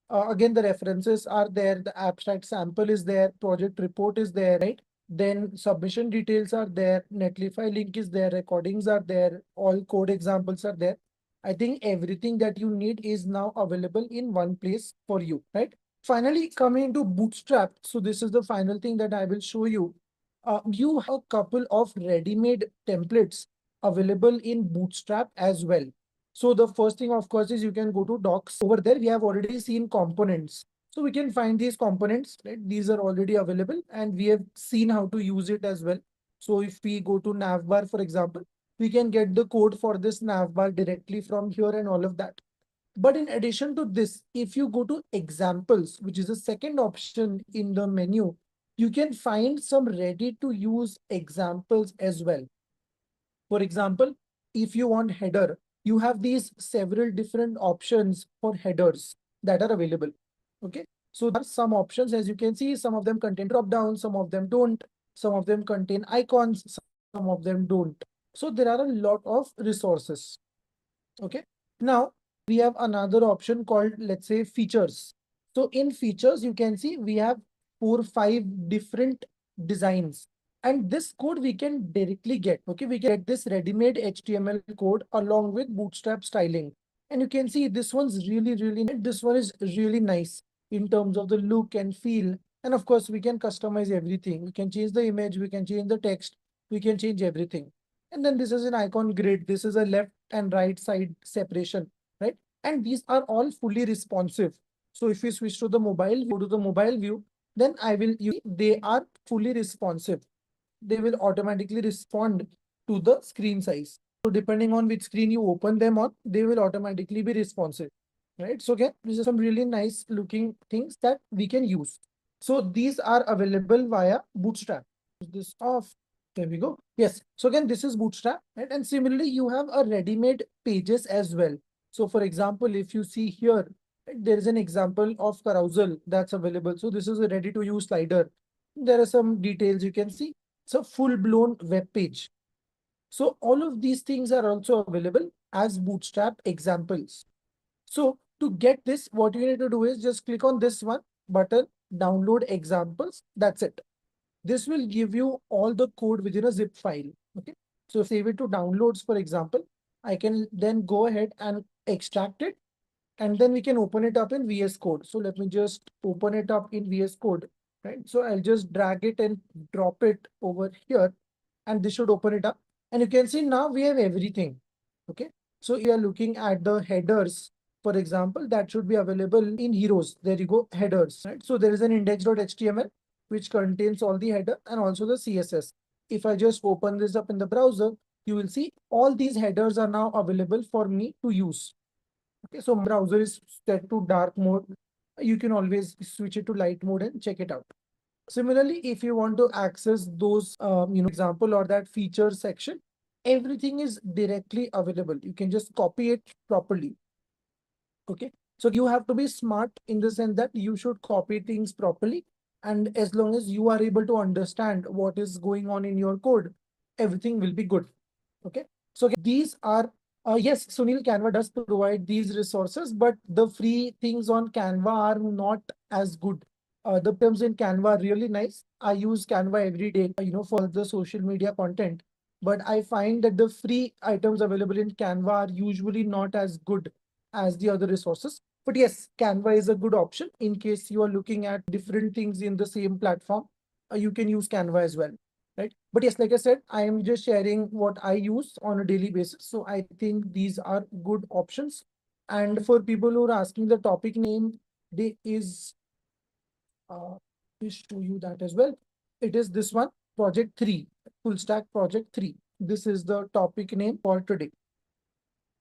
Again, the references are there. The abstract sample is there. Project report is there, right? Then submission details are there. Netlify link is there. Recordings are there. All code examples are there. I think everything that you need is now available in one place for you, right? Finally, coming to Bootstrap. So this is the final thing that I will show you. You have a couple of ready-made templates available in Bootstrap as well. So the first thing, of course, is you can go to docs. Over there, we have already seen components. So we can find these components, right? These are already available and we have seen how to use it as well. So if we go to navbar, for example, we can get the code for this navbar directly from here and all of that. But in addition to this, if you go to examples, which is the second option in the menu, you can find some ready to use examples as well. For example, if you want header, you have these several different options for headers that are available. Okay. So there are some options, as you can see, some of them contain drop down, some of them don't, some of them contain icons, some of them don't. So there are a lot of resources. Okay. Now we have another option called, let's say, features. So in features, you can see we have 4 or 5 different designs. And this code we can directly get. Okay, we get this ready-made HTML code along with Bootstrap styling. And you can see this one's really, this one is really nice in terms of the look and feel. And of course, we can customize everything. We can change the image, we can change the text, we can change everything. And then this is an icon grid. This is a left and right side separation, right? And these are all fully responsive. So if we switch to the mobile, go to the mobile view, then they are fully responsive. They will automatically respond to the screen size. So depending on which screen you open them on, they will automatically be responsive, right? So again, these are some really nice looking things that we can use. So these are available via Bootstrap. This off. There we go. Yes. So again, this is Bootstrap, right? And similarly, you have a ready-made pages as well. So for example, if you see here, There is an example of carousel that's available. So this is a ready to use slider. There are some details you can see. It's a full blown web page. So all of these things are also available as Bootstrap examples. So to get this, what you need to do is just click on this one button, download examples. That's it. This will give you all the code within a zip file. Okay. So if I save it to downloads, for example, I can then go ahead and extract it, and then we can open it up in VS Code. So let me just open it up in VS Code, right? So I'll just drag it and drop it over here, and this should open it up. And you can see now we have everything. Okay. So we are looking at the headers, for example, that should be available in heroes. There you go, headers, right? So there is an index.html which contains all the header and also the CSS. If I just open this up in the browser, you will see all these headers are now available for me to use. Okay, so my browser is set to dark mode. You can always switch it to light mode and check it out. Similarly, if you want to access those, example or that feature section, everything is directly available. You can just copy it properly. Okay, so you have to be smart in the sense that you should copy things properly. And as long as you are able to understand what is going on in your code, everything will be good. Okay, so these are yes, Sunil, Canva does provide these resources, but the free things on Canva are not as good. The terms in Canva are really nice. I use Canva every day, for the social media content. But I find that the free items available in Canva are usually not as good as the other resources. But yes, Canva is a good option in case you are looking at different things in the same platform. You can use Canva as well, right? But yes, like I said, I am just sharing what I use on a daily basis. So I think these are good options. And for people who are asking the topic name, there is, let me show you that as well. It is this one, Project 3, Full Stack Project 3. This is the topic name for today.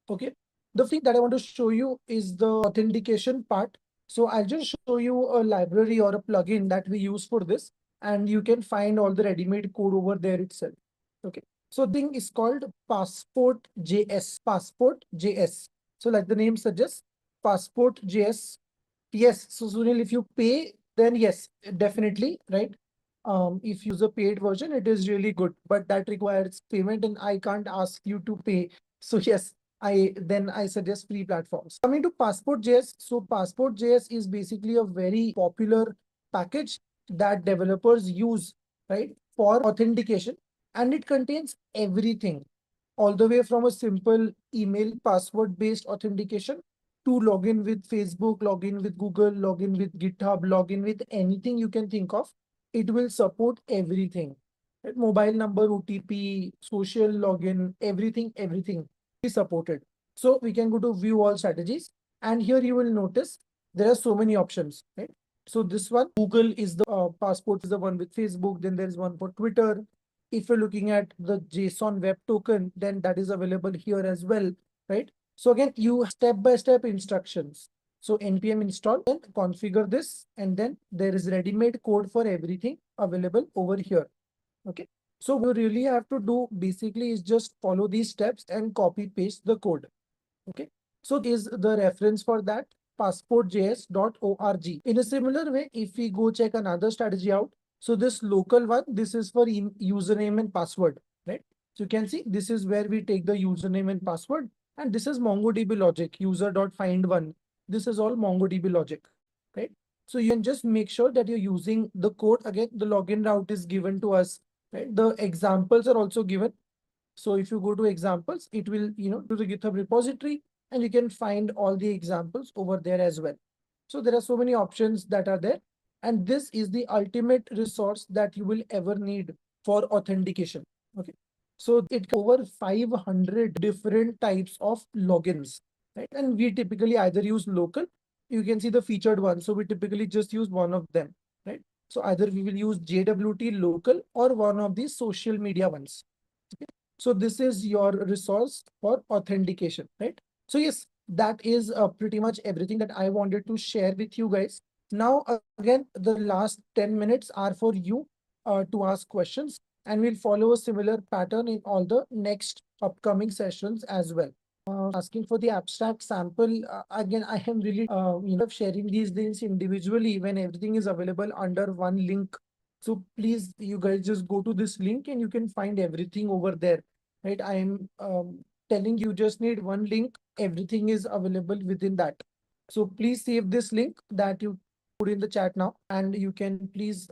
Okay. The thing that I want to show you is the authentication part. So I'll just show you a library or a plugin that we use for this, and you can find all the ready-made code over there itself. Okay. So the thing is called Passport JS. Passport JS. So like the name suggests, Passport JS. Yes. So Sunil, if you pay, then yes, definitely, right? If you use a paid version, it is really good, but that requires payment, and I can't ask you to pay. So yes, I suggest free platforms. Coming to Passport.js, so Passport.js is basically a very popular package that developers use, right, for authentication, and it contains everything, all the way from a simple email password-based authentication to login with Facebook, login with Google, login with GitHub, login with anything you can think of. It will support everything. Right? Mobile number, OTP, social login, everything is supported. So we can go to view all strategies. And here you will notice there are so many options, right? So this one, Google is the passport is the one with Facebook. Then there is one for Twitter. If you're looking at the JSON web token, then that is available here as well, right? So again, you step-by-step instructions. So npm install and configure this, and then there is ready-made code for everything available over here. Okay. So what you really have to do basically is just follow these steps and copy paste the code. Okay. So is the reference for that passportjs.org. In a similar way, if we go check another strategy out, so this local one, this is for username and password, right? So you can see this is where we take the username and password, and this is MongoDB logic, user.find1. This is all MongoDB logic, right? So you can just make sure that you're using the code. Again, the login route is given to us, right? The examples are also given. So if you go to examples, it will, to the GitHub repository, and you can find all the examples over there as well. So there are so many options that are there. And this is the ultimate resource that you will ever need for authentication. Okay. So it over 500 different types of logins, right? And we typically either use local, you can see the featured one. So we typically just use one of them, right? So either we will use JWT local or one of these social media ones. So this is your resource for authentication, right? So yes, that is pretty much everything that I wanted to share with you guys. Now, again, the last 10 minutes are for you to ask questions, and we'll follow a similar pattern in all the next upcoming sessions as well. asking for the abstract sample. Again, I am really, sharing these links individually when everything is available under one link. So please, you guys just go to this link and you can find everything over there, right? I am telling you just need one link. Everything is available within that. So please save this link that you put in the chat now, and you can please,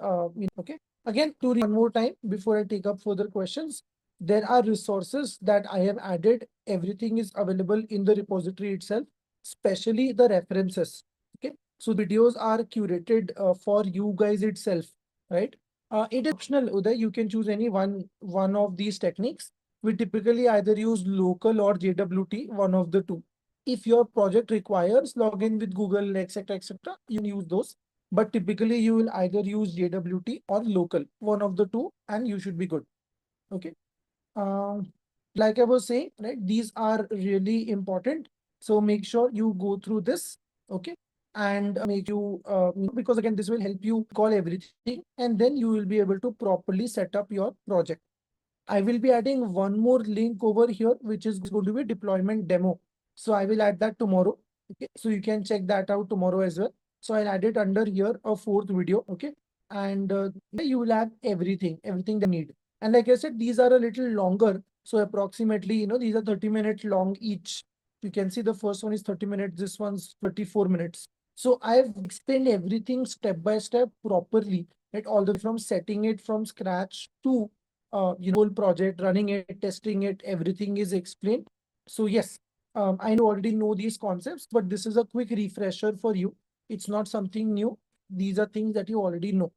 okay. Again, to one more time before I take up further questions, there are resources that I have added. Everything is available in the repository itself, especially the references. Okay, so videos are curated for you guys itself, right? It is optional, Uday. You can choose any one of these techniques. We typically either use local or JWT, one of the two. If your project requires login with Google, etc., you can use those. But typically, you will either use JWT or local, one of the two, and you should be good. Okay. Um, like I was saying, right, these are really important. So make sure you go through this, okay? And make because again, this will help you call everything, and then you will be able to properly set up your project. I will be adding one more link over here, which is going to be deployment demo. So I will add that tomorrow. Okay. So you can check that out tomorrow as well. So I'll add it under here, a fourth video. Okay. And you will have everything they need. And like I said, these are a little longer. So approximately, these are 30 minutes long each. You can see the first one is 30 minutes. This one's 34 minutes. So I've explained everything step by step properly, right? All the way from setting it from scratch to whole project, running it, testing it, everything is explained. So yes, I already know these concepts, but this is a quick refresher for you. It's not something new. These are things that you already know.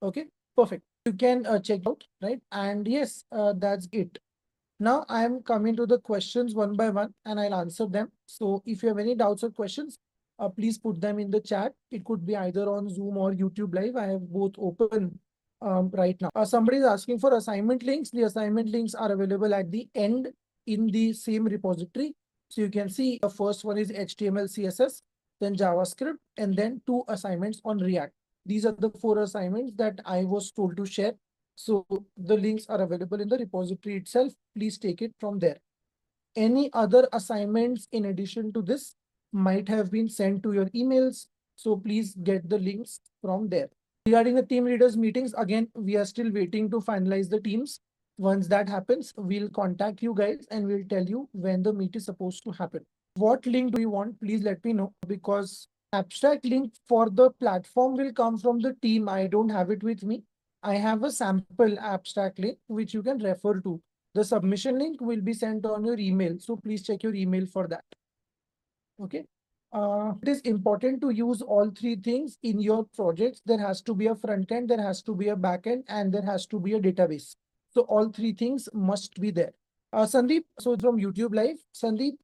Okay, perfect. You can check out, right? And yes, that's it. Now I am coming to the questions one by one and I'll answer them. So if you have any doubts or questions, please put them in the chat. It could be either on Zoom or YouTube Live. I have both open right now. Somebody is asking for assignment links. The assignment links are available at the end in the same repository. So you can see the first one is HTML, CSS, then JavaScript, and then 2 assignments on React. These are the 4 assignments that I was told to share. So the links are available in the repository itself. Please take it from there. Any other assignments in addition to this might have been sent to your emails. So please get the links from there. Regarding the team leaders meetings, again, we are still waiting to finalize the teams. Once that happens, we'll contact you guys and we'll tell you when the meet is supposed to happen. What link do you want? Please let me know, because abstract link for the platform will come from the team. I don't have it with me. I have a sample abstract link which you can refer to. The submission link will be sent on your email. So please check your email for that. Okay. It is important to use all 3 things in your projects. There has to be a front end, there has to be a back end, and there has to be a database. So all 3 things must be there. Sandeep, so from YouTube Live, Sandeep,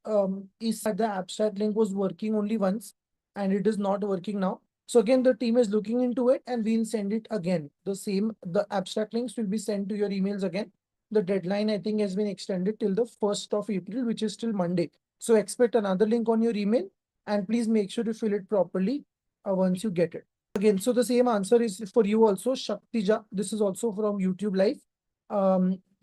is that the abstract link was working only once and it is not working now. So again, the team is looking into it and we'll send it again. The abstract links will be sent to your emails again. The deadline, I think, has been extended till the 1st of April, which is till Monday. So expect another link on your email and please make sure to fill it properly once you get it. Again, so the same answer is for you also, Shaktija. This is also from YouTube Live.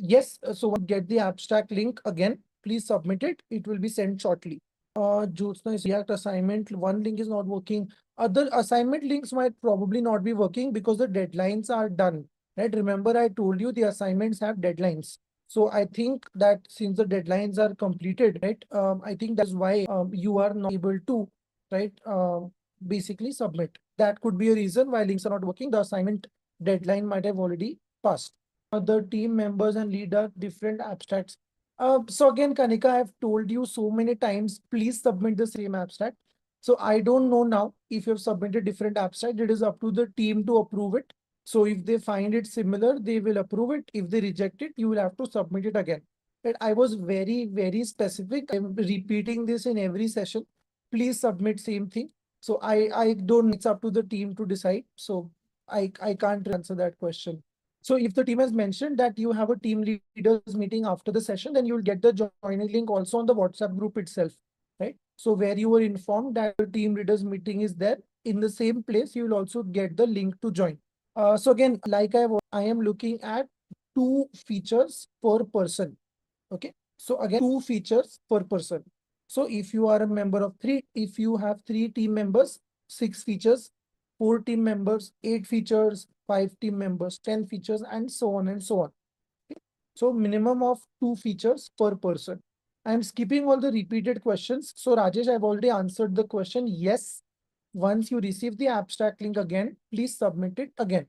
Yes, so get the abstract link again. Please submit it. It will be sent shortly. Jyotsna is React assignment. One link is not working. Other assignment links might probably not be working because the deadlines are done. Right? Remember, I told you the assignments have deadlines. So I think that since the deadlines are completed, right? I think that's why you are not able to, right? Basically submit. That could be a reason why links are not working. The assignment deadline might have already passed. The team members and lead are different abstracts. So again, Kanika, I've told you so many times, please submit the same abstract. So I don't know now if you've submitted different abstract. It is up to the team to approve it. So if they find it similar, they will approve it. If they reject it, you will have to submit it again. But I was very, very specific. I'm repeating this in every session. Please submit same thing. So I don't, it's up to the team to decide. So I can't answer that question. So if the team has mentioned that you have a team leaders meeting after the session, then you'll get the joining link also on the WhatsApp group itself, right? So where you were informed that the team leaders meeting is there, in the same place, you will also get the link to join. So again, like I am looking at 2 features per person. Okay. So again, 2 features per person. So if you are a member of three, if you have 3 team members, 6 features, 4 team members, 8 features, 5 team members, 10 features, and so on and so on. Okay. So minimum of 2 features per person. I'm skipping all the repeated questions. So Rajesh, I've already answered the question. Yes. Once you receive the abstract link again, please submit it again.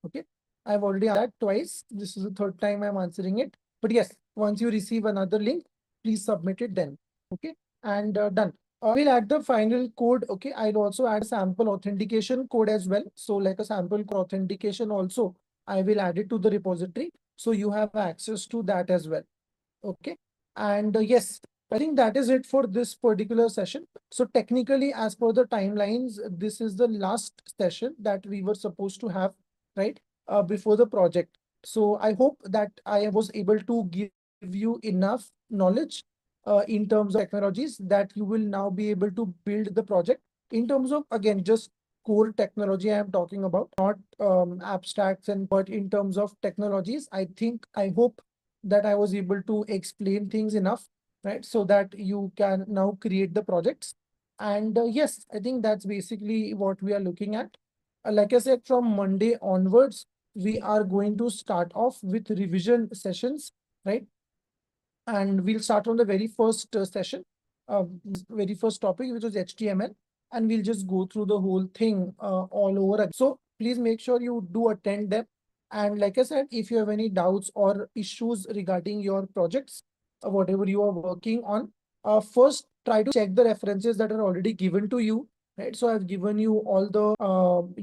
Okay. I've already answered that twice. This is the third time I'm answering it. But yes, once you receive another link, please submit it then. Okay. And done. We'll add the final code. Okay. I'll also add a sample authentication code as well. So like a sample authentication also, I will add it to the repository. So you have access to that as well. Okay. And yes, I think that is it for this particular session. So technically, as per the timelines, this is the last session that we were supposed to have, right? Before the project. So I hope that I was able to give you enough knowledge in terms of technologies that you will now be able to build the project in terms of, again, just core technology I am talking about, not abstracts, and but in terms of technologies, I hope that I was able to explain things enough, right? So that you can now create the projects. And yes, I think that's basically what we are looking at. Like I said, from Monday onwards, we are going to start off with revision sessions, right? And we'll start on the very first session, very first topic, which was HTML, and we'll just go through the whole thing all over again. So please make sure you do attend them. And like I said, if you have any doubts or issues regarding your projects, whatever you are working on, first try to check the references that are already given to you. Right, so I've given you all the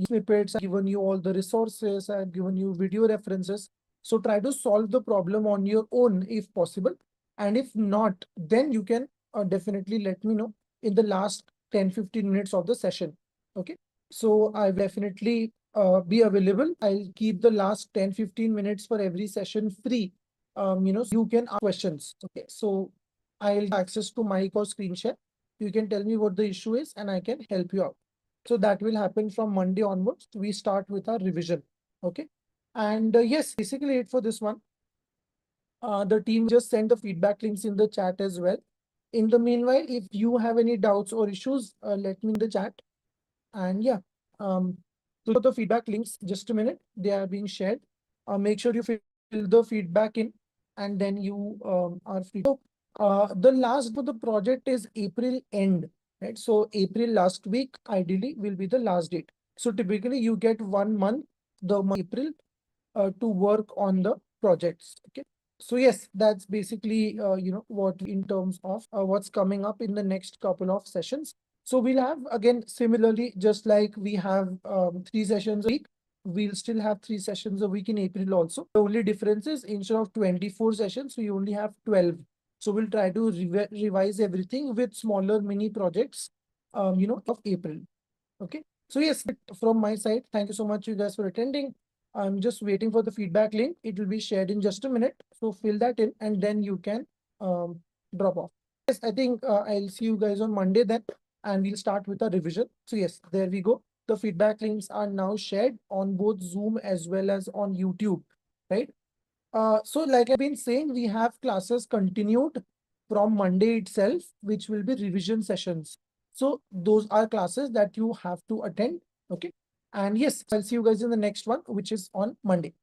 snippets, I've given you all the resources, I've given you video references. So try to solve the problem on your own if possible. And if not, then you can definitely let me know in the last 10-15 minutes of the session. Okay. So I will definitely be available. I'll keep the last 10-15 minutes for every session free. So you can ask questions. Okay. So I'll have access to mic or screen share. You can tell me what the issue is and I can help you out. So that will happen from Monday onwards. We start with our revision. Okay. And yes, basically it for this one. The team just sent the feedback links in the chat as well. In the meanwhile, if you have any doubts or issues, let me in the chat. And yeah, so the feedback links, just a minute, they are being shared. Make sure you fill the feedback in and then you are free. So the last for the project is April end, right? So April last week, ideally, will be the last date. So typically you get 1 month, the month April, to work on the projects. Okay. So yes, that's basically what in terms of what's coming up in the next couple of sessions. So we'll have again similarly, just like we have 3 sessions a week, we'll still have 3 sessions a week in April also. The only difference is instead of 24 sessions, we only have 12. So we'll try to revise everything with smaller mini projects, of April. Okay. So yes, from my side, thank you so much, you guys, for attending. I'm just waiting for the feedback link. It will be shared in just a minute. So fill that in and then you can drop off. Yes, I think I'll see you guys on Monday then, and we'll start with a revision. So yes, there we go. The feedback links are now shared on both Zoom as well as on YouTube, right? So like I've been saying, we have classes continued from Monday itself, which will be revision sessions. So those are classes that you have to attend. Okay. And yes, I'll see you guys in the next one, which is on Monday.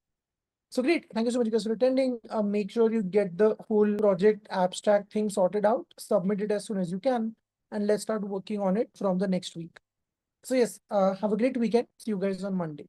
So great. Thank you so much, guys, for attending. Make sure you get the whole project abstract thing sorted out, submit it as soon as you can, and let's start working on it from the next week. So yes, have a great weekend. See you guys on Monday.